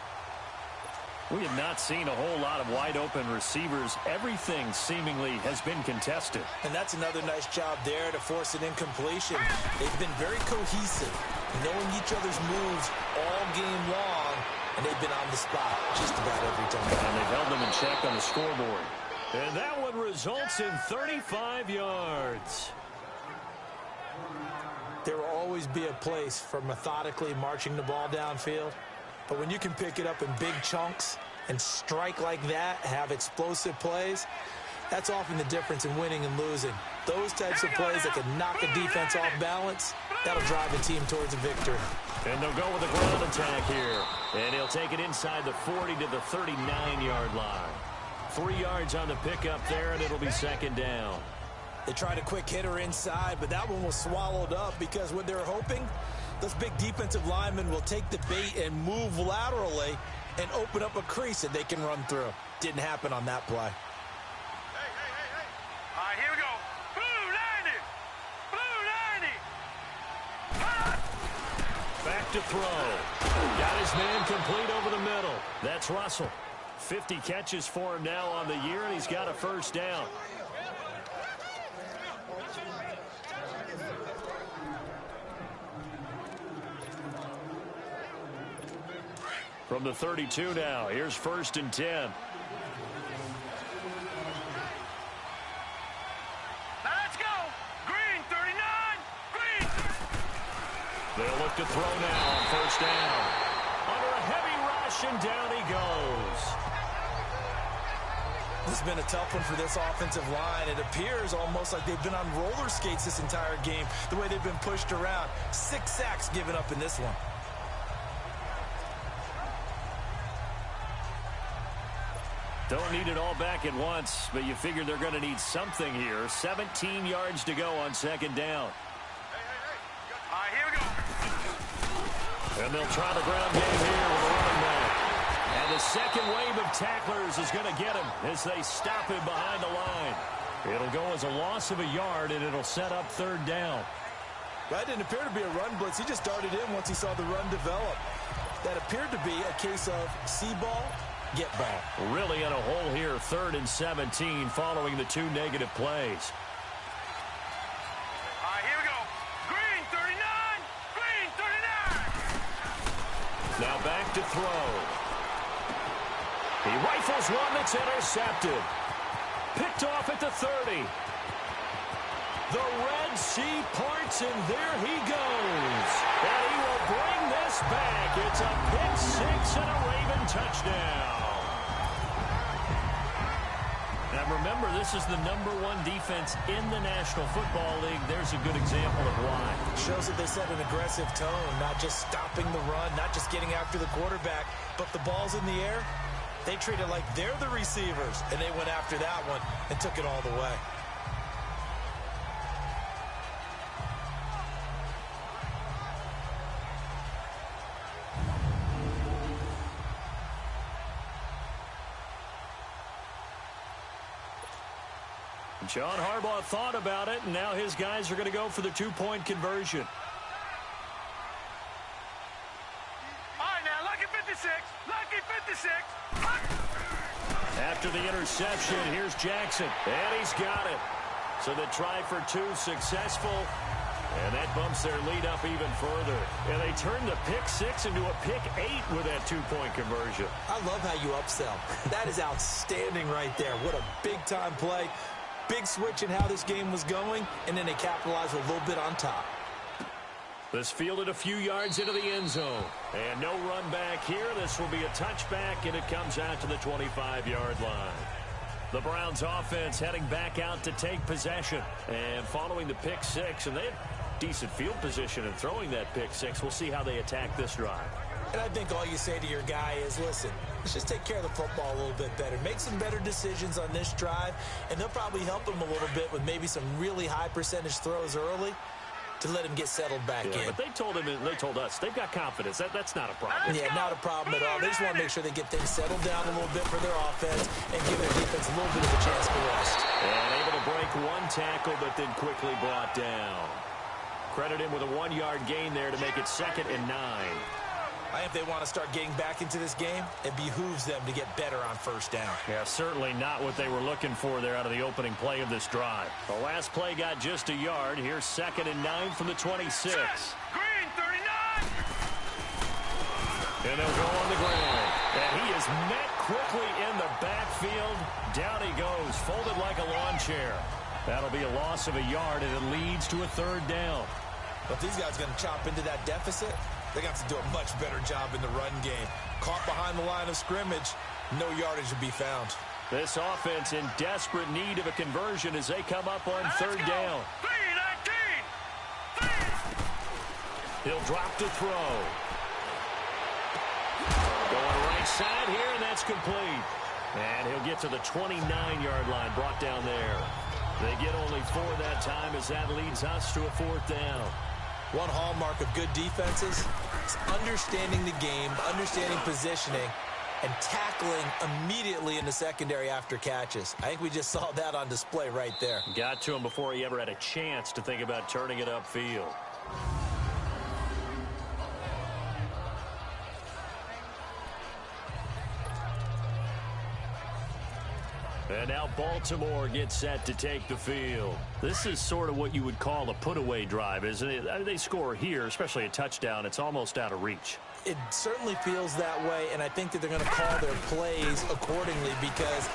We have not seen a whole lot of wide-open receivers. Everything seemingly has been contested. And that's another nice job there to force an incompletion. They've been very cohesive, knowing each other's moves all game long, and they've been on the spot just about every time. And they've held them in check on the scoreboard. And that one results in 35 yards. There will always be a place for methodically marching the ball downfield. But when you can pick it up in big chunks and strike like that, have explosive plays, that's often the difference in winning and losing. Those types of plays that can knock a defense off balance, that'll drive a team towards a victory. And they'll go with a ground attack here. And he'll take it inside the 40 to the 39-yard line. 3 yards on the pickup there, and it'll be second down. They tried a quick hitter inside, but that one was swallowed up because what they're hoping, those big defensive linemen will take the bait and move laterally and open up a crease that they can run through. Didn't happen on that play. Hey. All right, here we go. Blue 90. Back to throw. Got his man complete over the middle. That's Russell. 50 catches for him now on the year, and he's got a first down. From the 32 now, here's 1st and 10. Let's go. Green 39. Green. They'll look to throw now on 1st down. Under a heavy rush, and down he goes. This has been a tough one for this offensive line. It appears almost like they've been on roller skates this entire game, the way they've been pushed around. 6 sacks given up in this one. Don't need it all back at once, but you figure they're going to need something here. 17 yards to go on 2nd down. All right, here we go. And they'll try the ground game here with a running back. And the second wave of tacklers is going to get him as they stop him behind the line. It'll go as a loss of a yard, and it'll set up 3rd down. That didn't appear to be a run blitz. He just darted in once he saw the run develop. That appeared to be a case of see ball, get ball. Really in a hole here, 3rd and 17 following the 2 negative plays. All right, here we go. Green 39. Green 39. Now back to throw. He rifles one that's intercepted. Picked off at the 30. The Red Sea parts, and there he goes. And he will bring this back. It's a pick 6 and a Raven touchdown. Now remember, this is the #1 defense in the National Football League. There's a good example of why. Shows that they set an aggressive tone, not just stopping the run, not just getting after the quarterback, but the ball's in the air. They treat it like they're the receivers, and they went after that one and took it all the way. John Harbaugh thought about it, and now his guys are going to go for the 2-point conversion. All right, now, lucky 56. Lucky 56. After the interception, here's Jackson, and he's got it. So they try for 2, successful, and that bumps their lead up even further. And they turn the pick 6 into a pick 8 with that 2-point conversion. I love how you upsell. That is outstanding right there. What a big-time play. Big switch in how this game was going, and then they capitalized a little bit on top. This fielded a few yards into the end zone. And no run back here. This will be a touchback, and it comes out to the 25-yard line. The Browns offense heading back out to take possession. And following the pick 6, and they have decent field position in throwing that pick 6. We'll see how they attack this drive. And I think all you say to your guy is, listen, let's just take care of the football a little bit better. Make some better decisions on this drive, and they'll probably help him a little bit with maybe some really high percentage throws early to let him get settled back in. But they told him, and they told us, they've got confidence. That's not a problem. Yeah, not a problem at all. They just want to make sure they get things settled down a little bit for their offense and give their defense a little bit of a chance to rest. And able to break 1 tackle, but then quickly brought down. Credit him with a 1-yard gain there to make it 2nd and 9. I think if they want to start getting back into this game, it behooves them to get better on first down. Yeah, certainly not what they were looking for there out of the opening play of this drive. The last play got just a yard. Here's 2nd and 9 from the 26. Green 39. And they'll go on the ground. And he is met quickly in the backfield. Down he goes, folded like a lawn chair. That'll be a loss of a yard, and it leads to a 3rd down. But these guys are going to chop into that deficit. They got to do a much better job in the run game. Caught behind the line of scrimmage, no yardage to be found. This offense in desperate need of a conversion as they come up on 3rd down. 3-19. He'll drop to throw. Going right side here, and that's complete. And he'll get to the 29-yard line, brought down there. They get only 4 that time as that leads us to a 4th down. One hallmark of good defenses is understanding the game, understanding positioning, and tackling immediately in the secondary after catches. I think we just saw that on display right there. Got to him before he ever had a chance to think about turning it upfield. And now Baltimore gets set to take the field. This is sort of what you would call a put-away drive, isn't it? I mean, they score here, especially a touchdown. It's almost out of reach. It certainly feels that way, and I think that they're going to call their plays accordingly because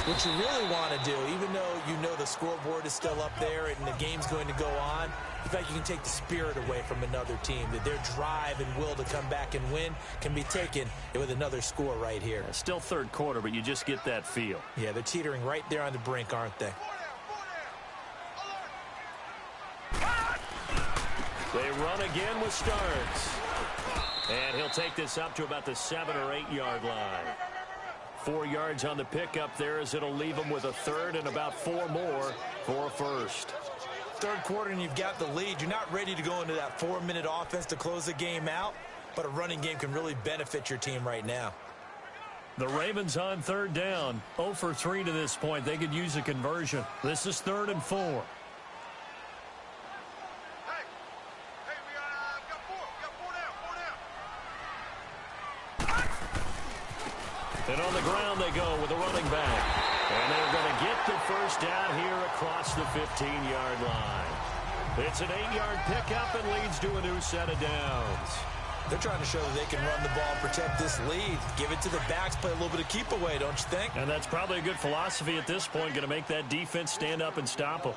what you really want to do, even though you know the scoreboard is still up there and the game's going to go on, in fact, you can take the spirit away from another team, that their drive and will to come back and win can be taken with another score right here. Still 3rd quarter, but you just get that feel. Yeah, they're teetering right there on the brink, aren't they? They run again with Starks. And he'll take this up to about the 7 or 8 yard line. 4 yards on the pickup there as it'll leave him with a 3rd and about 4 more for a 1st. 3rd quarter and you've got the lead. You're not ready to go into that 4-minute offense to close the game out, but a running game can really benefit your team right now. The Ravens on 3rd down. 0 for 3 to this point. They could use a conversion. This is 3rd and 4. And on the ground they go with a running back. And they're going to get the 1st down here across the 15-yard line. It's an 8-yard pickup and leads to a new set of downs. They're trying to show that they can run the ball, protect this lead, give it to the backs, play a little bit of keep away, don't you think? And that's probably a good philosophy at this point, going to make that defense stand up and stop them.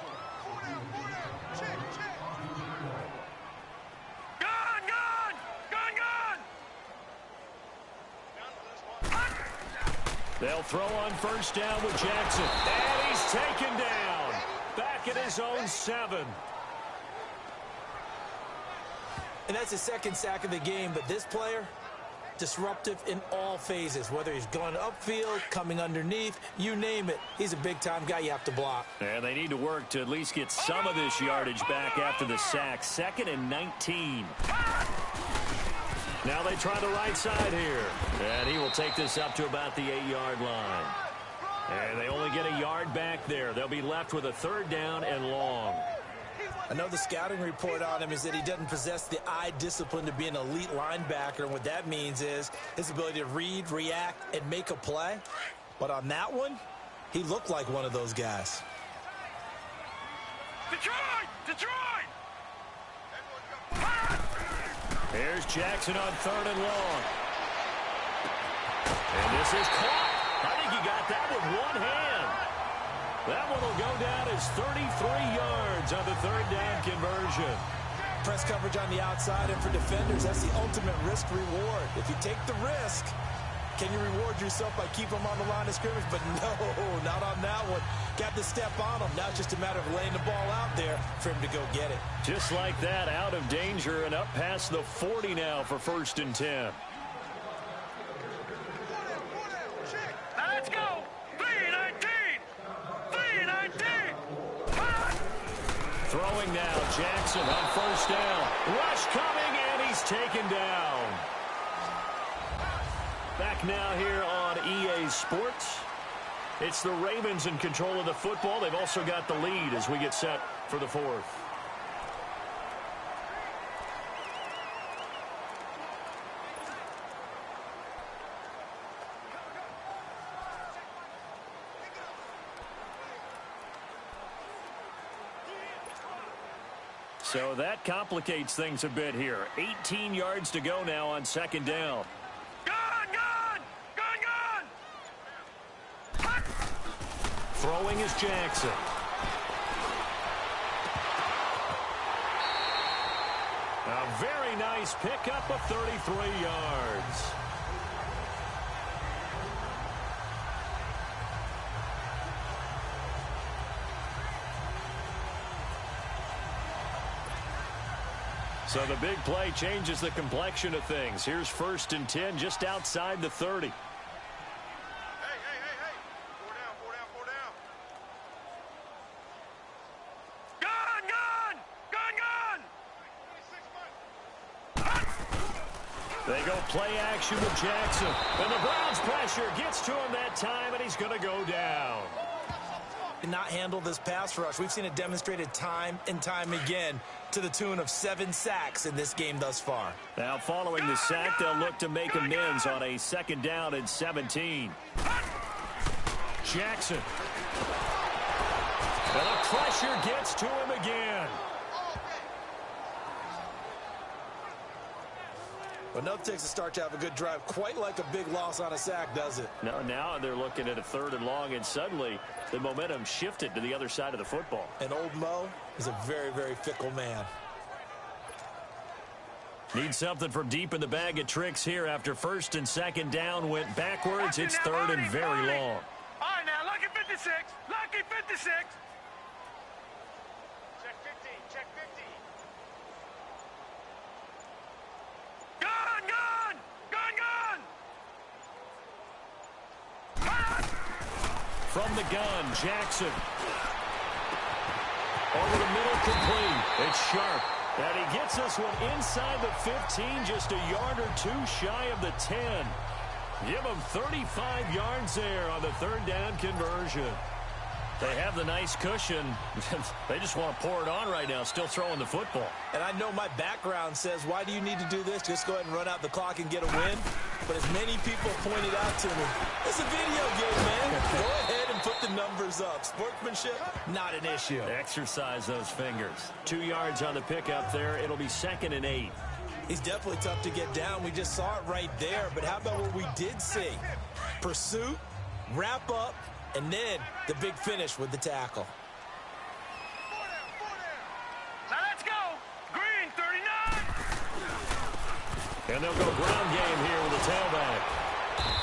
They'll throw on 1st down with Jackson. And he's taken down. Back at his own 7. And that's his 2nd sack of the game, but this player, disruptive in all phases, whether he's going upfield, coming underneath, you name it. He's a big-time guy you have to block. And they need to work to at least get some of this yardage back after the sack. 2nd and 19. Now they try the right side here. And he will take this up to about the 8-yard line. And they only get a yard back there. They'll be left with a 3rd down and long. I know the scouting report on him is that he doesn't possess the eye discipline to be an elite linebacker. And what that means is his ability to read, react, and make a play. But on that one, he looked like one of those guys. Detroit! Detroit! Here's Jackson on 3rd and long. And this is caught. I think he got that with one hand. That one will go down as 33 yards on the 3rd down conversion. Press coverage on the outside, and for defenders, that's the ultimate risk-reward. If you take the risk, can you reward yourself by keeping them on the line of scrimmage? But no, not on that one. Got to step on them. Now it's just a matter of laying the ball out there for him to go get it. Just like that, out of danger and up past the 40 now for 1st and 10. Now let's go! 3-19! 3-19! Throwing now, Jackson on 1st down. Rush coming, and he's taken down. Back now here on EA Sports. It's the Ravens in control of the football. They've also got the lead as we get set for the 4th. So that complicates things a bit here. 18 yards to go now on second down. Gun! Throwing is Jackson. A very nice pickup of 33 yards. So the big play changes the complexion of things. Here's 1st and 10 just outside the 30. Hey. 4 down. Gun! They go play action with Jackson. And the Browns pressure gets to him that time, and he's going to go down. Not handle this pass rush. We've seen it demonstrated time and time again to the tune of 7 sacks in this game thus far. Now following the sack, they'll look to make amends on a 2nd down and 17. Jackson. And the pressure gets to him again. But enough takes a start to have a good drive. Quite like a big loss on a sack, does it? No, now they're looking at a 3rd and long, and suddenly the momentum shifted to the other side of the football. And old Mo is a very, very fickle man. Need something from deep in the bag of tricks here after 1st and 2nd down went backwards. It's 3rd and very long. All right, now, lucky 56. Lucky 56. Check 50. Check 50. Gun! From the gun, Jackson. Over the middle, complete. It's Sharp. And he gets this one inside the 15, just a yard or 2 shy of the 10. Give him 35 yards there on the 3rd down conversion. They have the nice cushion. They just want to pour it on right now, still throwing the football. And I know my background says, why do you need to do this? Just go ahead and run out the clock and get a win. But as many people pointed out to me, it's a video game, man. Go ahead and put the numbers up. Sportsmanship, not an issue. Exercise those fingers. 2 yards on the pickup there. It'll be 2nd and 8. He's definitely tough to get down. We just saw it right there. But how about what we did see? Pursuit, wrap up, and then the big finish with the tackle. 4 down. Now let's go. Green, 39. And they'll go ground game here with the tailback.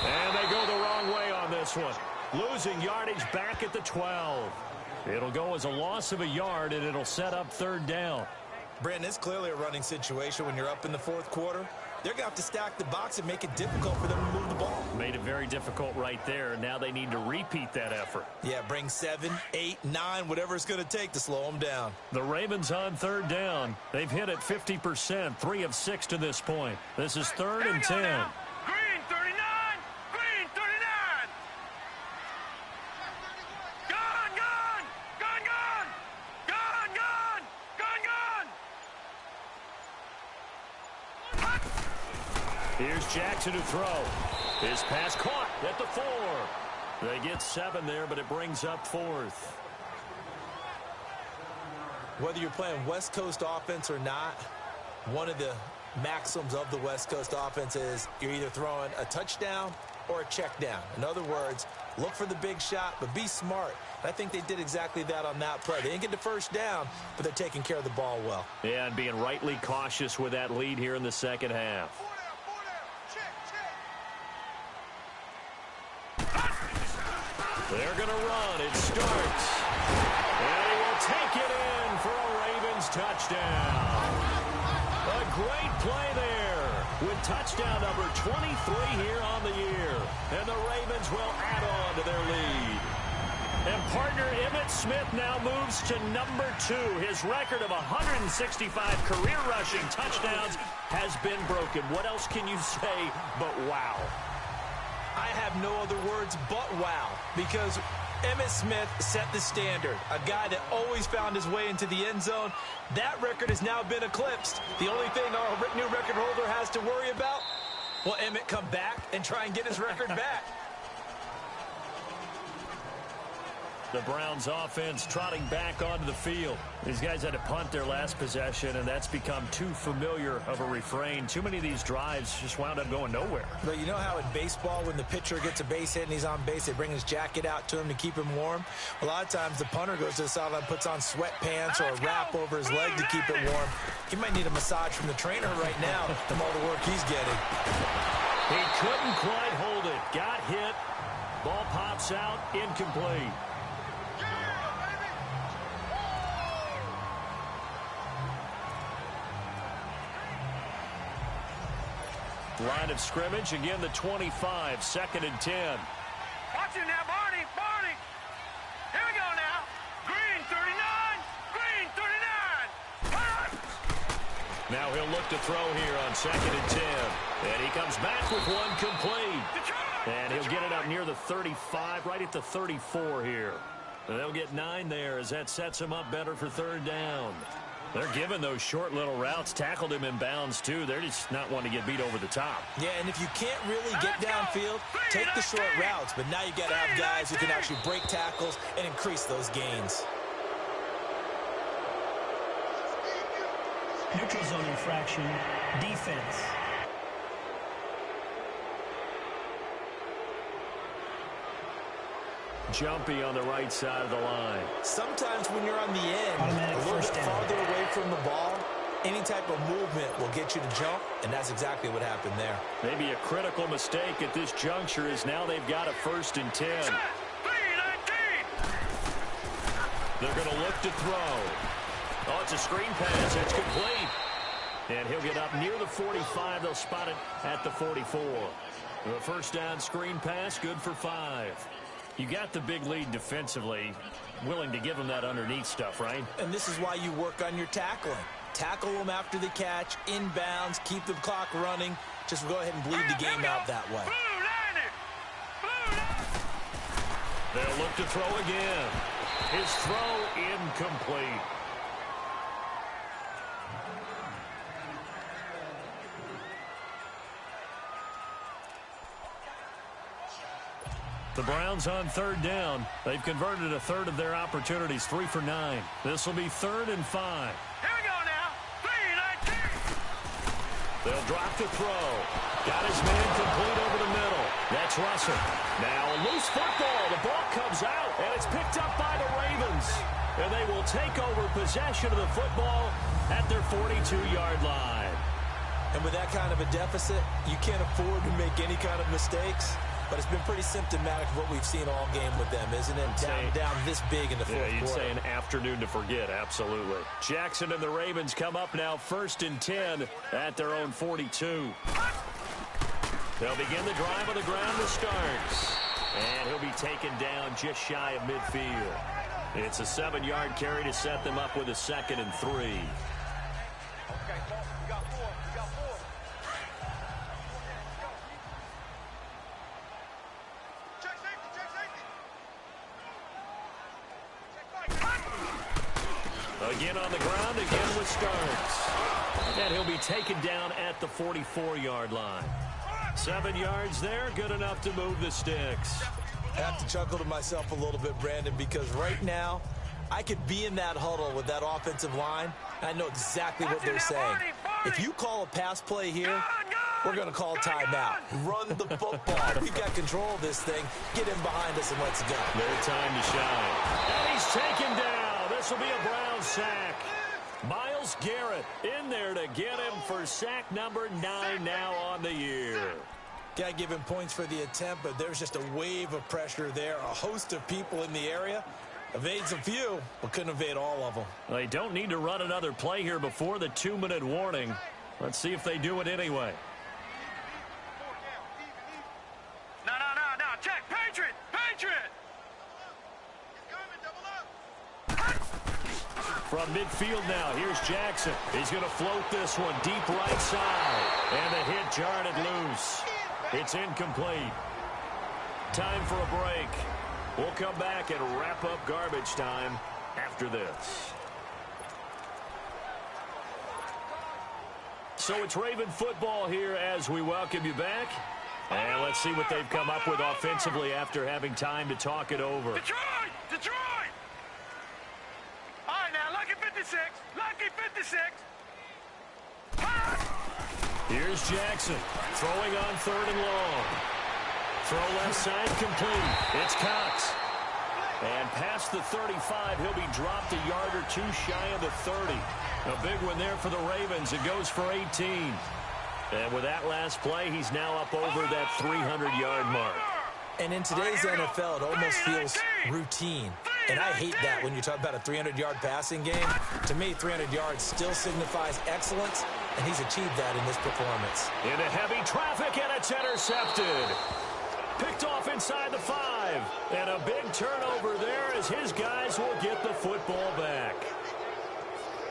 And they go the wrong way on this one. Losing yardage back at the 12. It'll go as a loss of a yard, and it'll set up 3rd down. Brandon, it's clearly a running situation when you're up in the 4th quarter. They're going to have to stack the box and make it difficult for them to move the ball. Made it very difficult right there. Now they need to repeat that effort. Yeah, bring 7, 8, 9, whatever it's going to take to slow them down. The Ravens on 3rd down. They've hit it 50%, 3 of 6 to this point. This is 3rd and 10. Green, 39. Green, 39. Gun! Here's Jackson to throw. His pass caught at the 4. They get 7 there, but it brings up 4th. Whether you're playing West Coast offense or not, one of the maxims of the West Coast offense is you're either throwing a touchdown or a check down. In other words, look for the big shot, but be smart. I think they did exactly that on that play. They didn't get the first down, but they're taking care of the ball well. Yeah, and being rightly cautious with that lead here in the second half. 4 down. Check. They're going to run. It starts. And he will take it in for a Ravens touchdown. A great play there with touchdown number 23 here on the year. And the Ravens will add on to their lead. And partner Emmitt Smith now moves to number 2. His record of 165 career rushing touchdowns has been broken. What else can you say but wow? I have no other words but wow, because Emmitt Smith set the standard. A guy that always found his way into the end zone. That record has now been eclipsed. The only thing our new record holder has to worry about, will Emmitt come back and try and get his record back? The Browns offense trotting back onto the field. These guys had to punt their last possession, and that's become too familiar of a refrain. Too many of these drives just wound up going nowhere. But you know how in baseball, when the pitcher gets a base hit and he's on base, they bring his jacket out to him to keep him warm? A lot of times the punter goes to the sideline, puts on sweatpants or a wrap over his leg to keep it warm. He might need a massage from the trainer right now from all the work he's getting. He couldn't quite hold it. Got hit. Ball pops out. Incomplete. Line of scrimmage, again the 25, 2nd and 10. Watch it now, Barney, Barney. Here we go now. Green 39, Green 39. Now he'll look to throw here on 2nd and 10. And he comes back with one complete. And he'll get it up near the 35, right at the 34 here. And they'll get 9 there as that sets him up better for 3rd down. They're giving those short little routes. Tackled him in bounds, too. They're just not wanting to get beat over the top. Yeah, and if you can't really get downfield, take the short routes. But now you've got to have guys who can actually break tackles and increase those gains. Neutral zone infraction, defense. Jumpy on the right side of the line. Sometimes when you're on the end, Automatic a little bit first down. farther away from the ball, any type of movement will get you to jump, and that's exactly what happened there. Maybe a critical mistake at this juncture is now they've got a 1st and 10. 319. They're going to look to throw. Oh, it's a screen pass. It's complete. And he'll get up near the 45. They'll spot it at the 44. The 1st down screen pass, good for 5. You got the big lead defensively, willing to give them that underneath stuff, right? And this is why you work on your tackling. Tackle them after the catch, inbounds, keep the clock running. Just go ahead and bleed the game out that way. They'll look to throw again. His throw incomplete. The Browns on 3rd down. They've converted 1/3 of their opportunities, 3 for 9. This will be 3rd and 5. Here we go now. 319. They'll drop the throw. Got his man complete over the middle. That's Russell. Now a loose football. The ball comes out, and it's picked up by the Ravens. And they will take over possession of the football at their 42-yard line. And with that kind of a deficit, you can't afford to make any kind of mistakes. But it's been pretty symptomatic of what we've seen all game with them, isn't it? Down this big in the fourth quarter. You'd say an afternoon to forget, absolutely. Jackson and the Ravens come up now 1st and 10 at their own 42. They'll begin the drive on the ground to start. And he'll be taken down just shy of midfield. It's a 7-yard carry to set them up with a 2nd and 3. Again on the ground, again with Starks. And he'll be taken down at the 44-yard line. 7 yards there, good enough to move the sticks. I have to chuckle to myself a little bit, Brandon, because right now I could be in that huddle with that offensive line, and I know exactly what they're saying. If you call a pass play here, we're going to call timeout. Run the football. We've got control of this thing. Get in behind us and let's go. Their time to shine. And he's taken down. This will be a Brown sack. Myles Garrett in there to get him for sack number 9 now on the year. Got to give him points for the attempt, but there's just a wave of pressure there. A host of people in the area. Evades a few, but couldn't evade all of them. They don't need to run another play here before the 2-minute warning. Let's see if they do it anyway. No. Check. Patriot. From midfield now, here's Jackson. He's going to float this one deep right side. And the hit jarred it loose. It's incomplete. Time for a break. We'll come back and wrap up garbage time after this. So it's Raven football here as we welcome you back. And let's see what they've come up with offensively after having time to talk it over. Detroit! Detroit! All right, now, lucky 56. Lucky 56. Here's Jackson throwing on 3rd and long. Throw left side complete. It's Cox. And past the 35, he'll be dropped a yard or two shy of the 30. A big one there for the Ravens. It goes for 18. And with that last play, he's now up over that 300-yard mark. And in today's NFL, it almost feels routine. And I hate that when you talk about a 300-yard passing game. To me, 300 yards still signifies excellence, and he's achieved that in this performance. Into heavy traffic, and it's intercepted. Picked off inside the 5. And a big turnover there as his guys will get the football back.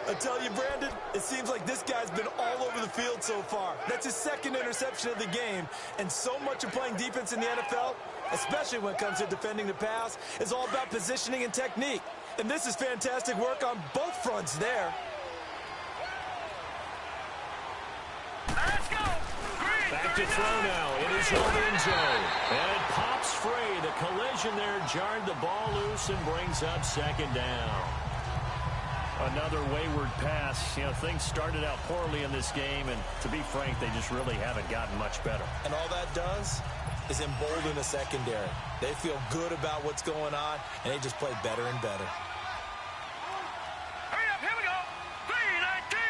I tell you, Brandon, it seems like this guy's been all over the field so far. That's his 2nd interception of the game. And so much of playing defense in the NFL, especially when it comes to defending the pass, is all about positioning and technique. And this is fantastic work on both fronts there. Let's go. Back to throw now in his own end zone. And it pops free. The collision there jarred the ball loose and brings up 2nd down. Another wayward pass. You know, things started out poorly in this game, and to be frank, they just really haven't gotten much better. And all that does is embolden the secondary. They feel good about what's going on, and they just play better and better. Hurry up, here we go. 3-19.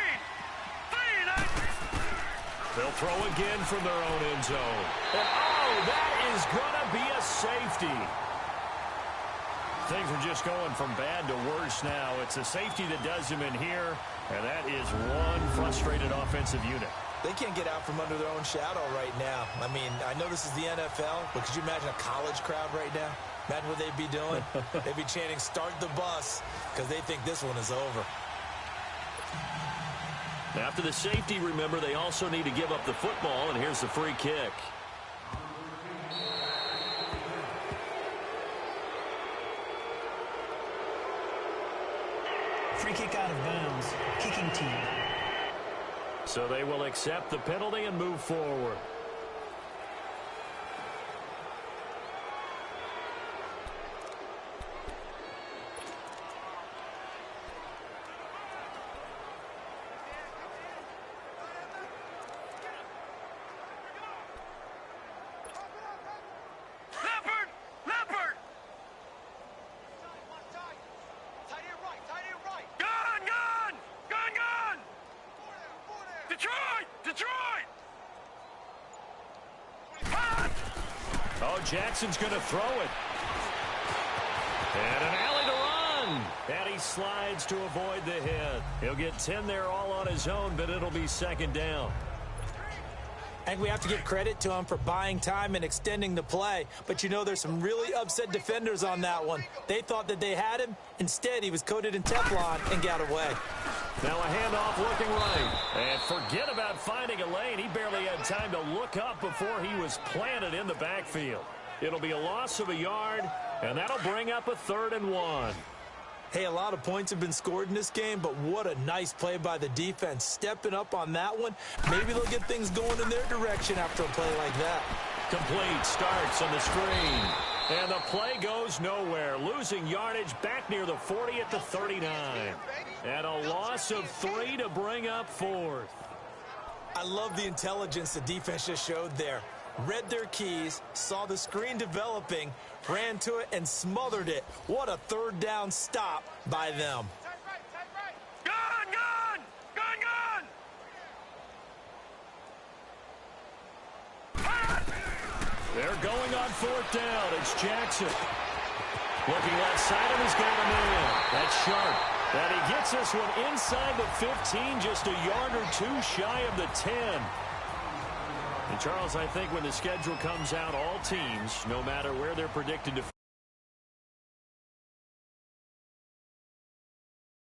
3-19. They'll throw again from their own end zone. And, oh, that is going to be a safety. Things are just going from bad to worse now. It's a safety that does him in here, and that is one frustrated offensive unit. They can't get out from under their own shadow right now. I mean, I know this is the NFL, but could you imagine a college crowd right now? Imagine what they'd be doing. They'd be chanting, "Start the bus," because they think this one is over. After the safety, remember, they also need to give up the football, and here's the free kick. Free kick out of bounds. Kicking team. So they will accept the penalty and move forward. Jackson's going to throw it. And an alley to run. And he slides to avoid the hit. He'll get 10 there all on his own, but it'll be 2nd down. And we have to give credit to him for buying time and extending the play. But, you know, there's some really upset defenders on that one. They thought that they had him. Instead, he was coated in Teflon and got away. Now a handoff looking right. And forget about finding a lane. He barely had time to look up before he was planted in the backfield. It'll be a loss of a yard, and that'll bring up a 3rd and 1. Hey, a lot of points have been scored in this game, but what a nice play by the defense. Stepping up on that one. Maybe they'll get things going in their direction after a play like that. Complete, starts on the screen. And the play goes nowhere. Losing yardage back near the 40 at the 39. And a loss of 3 to bring up 4th. I love the intelligence the defense just showed there. Read their keys, saw the screen developing, ran to it, and smothered it. What a 3rd down stop by them. Gun! Gun! Gun! Gun! They're going on 4th down. It's Jackson. Looking left side, and he's got a man. That's sharp. And he gets this one inside the 15, just a yard or two shy of the 10. And, Charles, I think when the schedule comes out, all teams, no matter where they're predicted to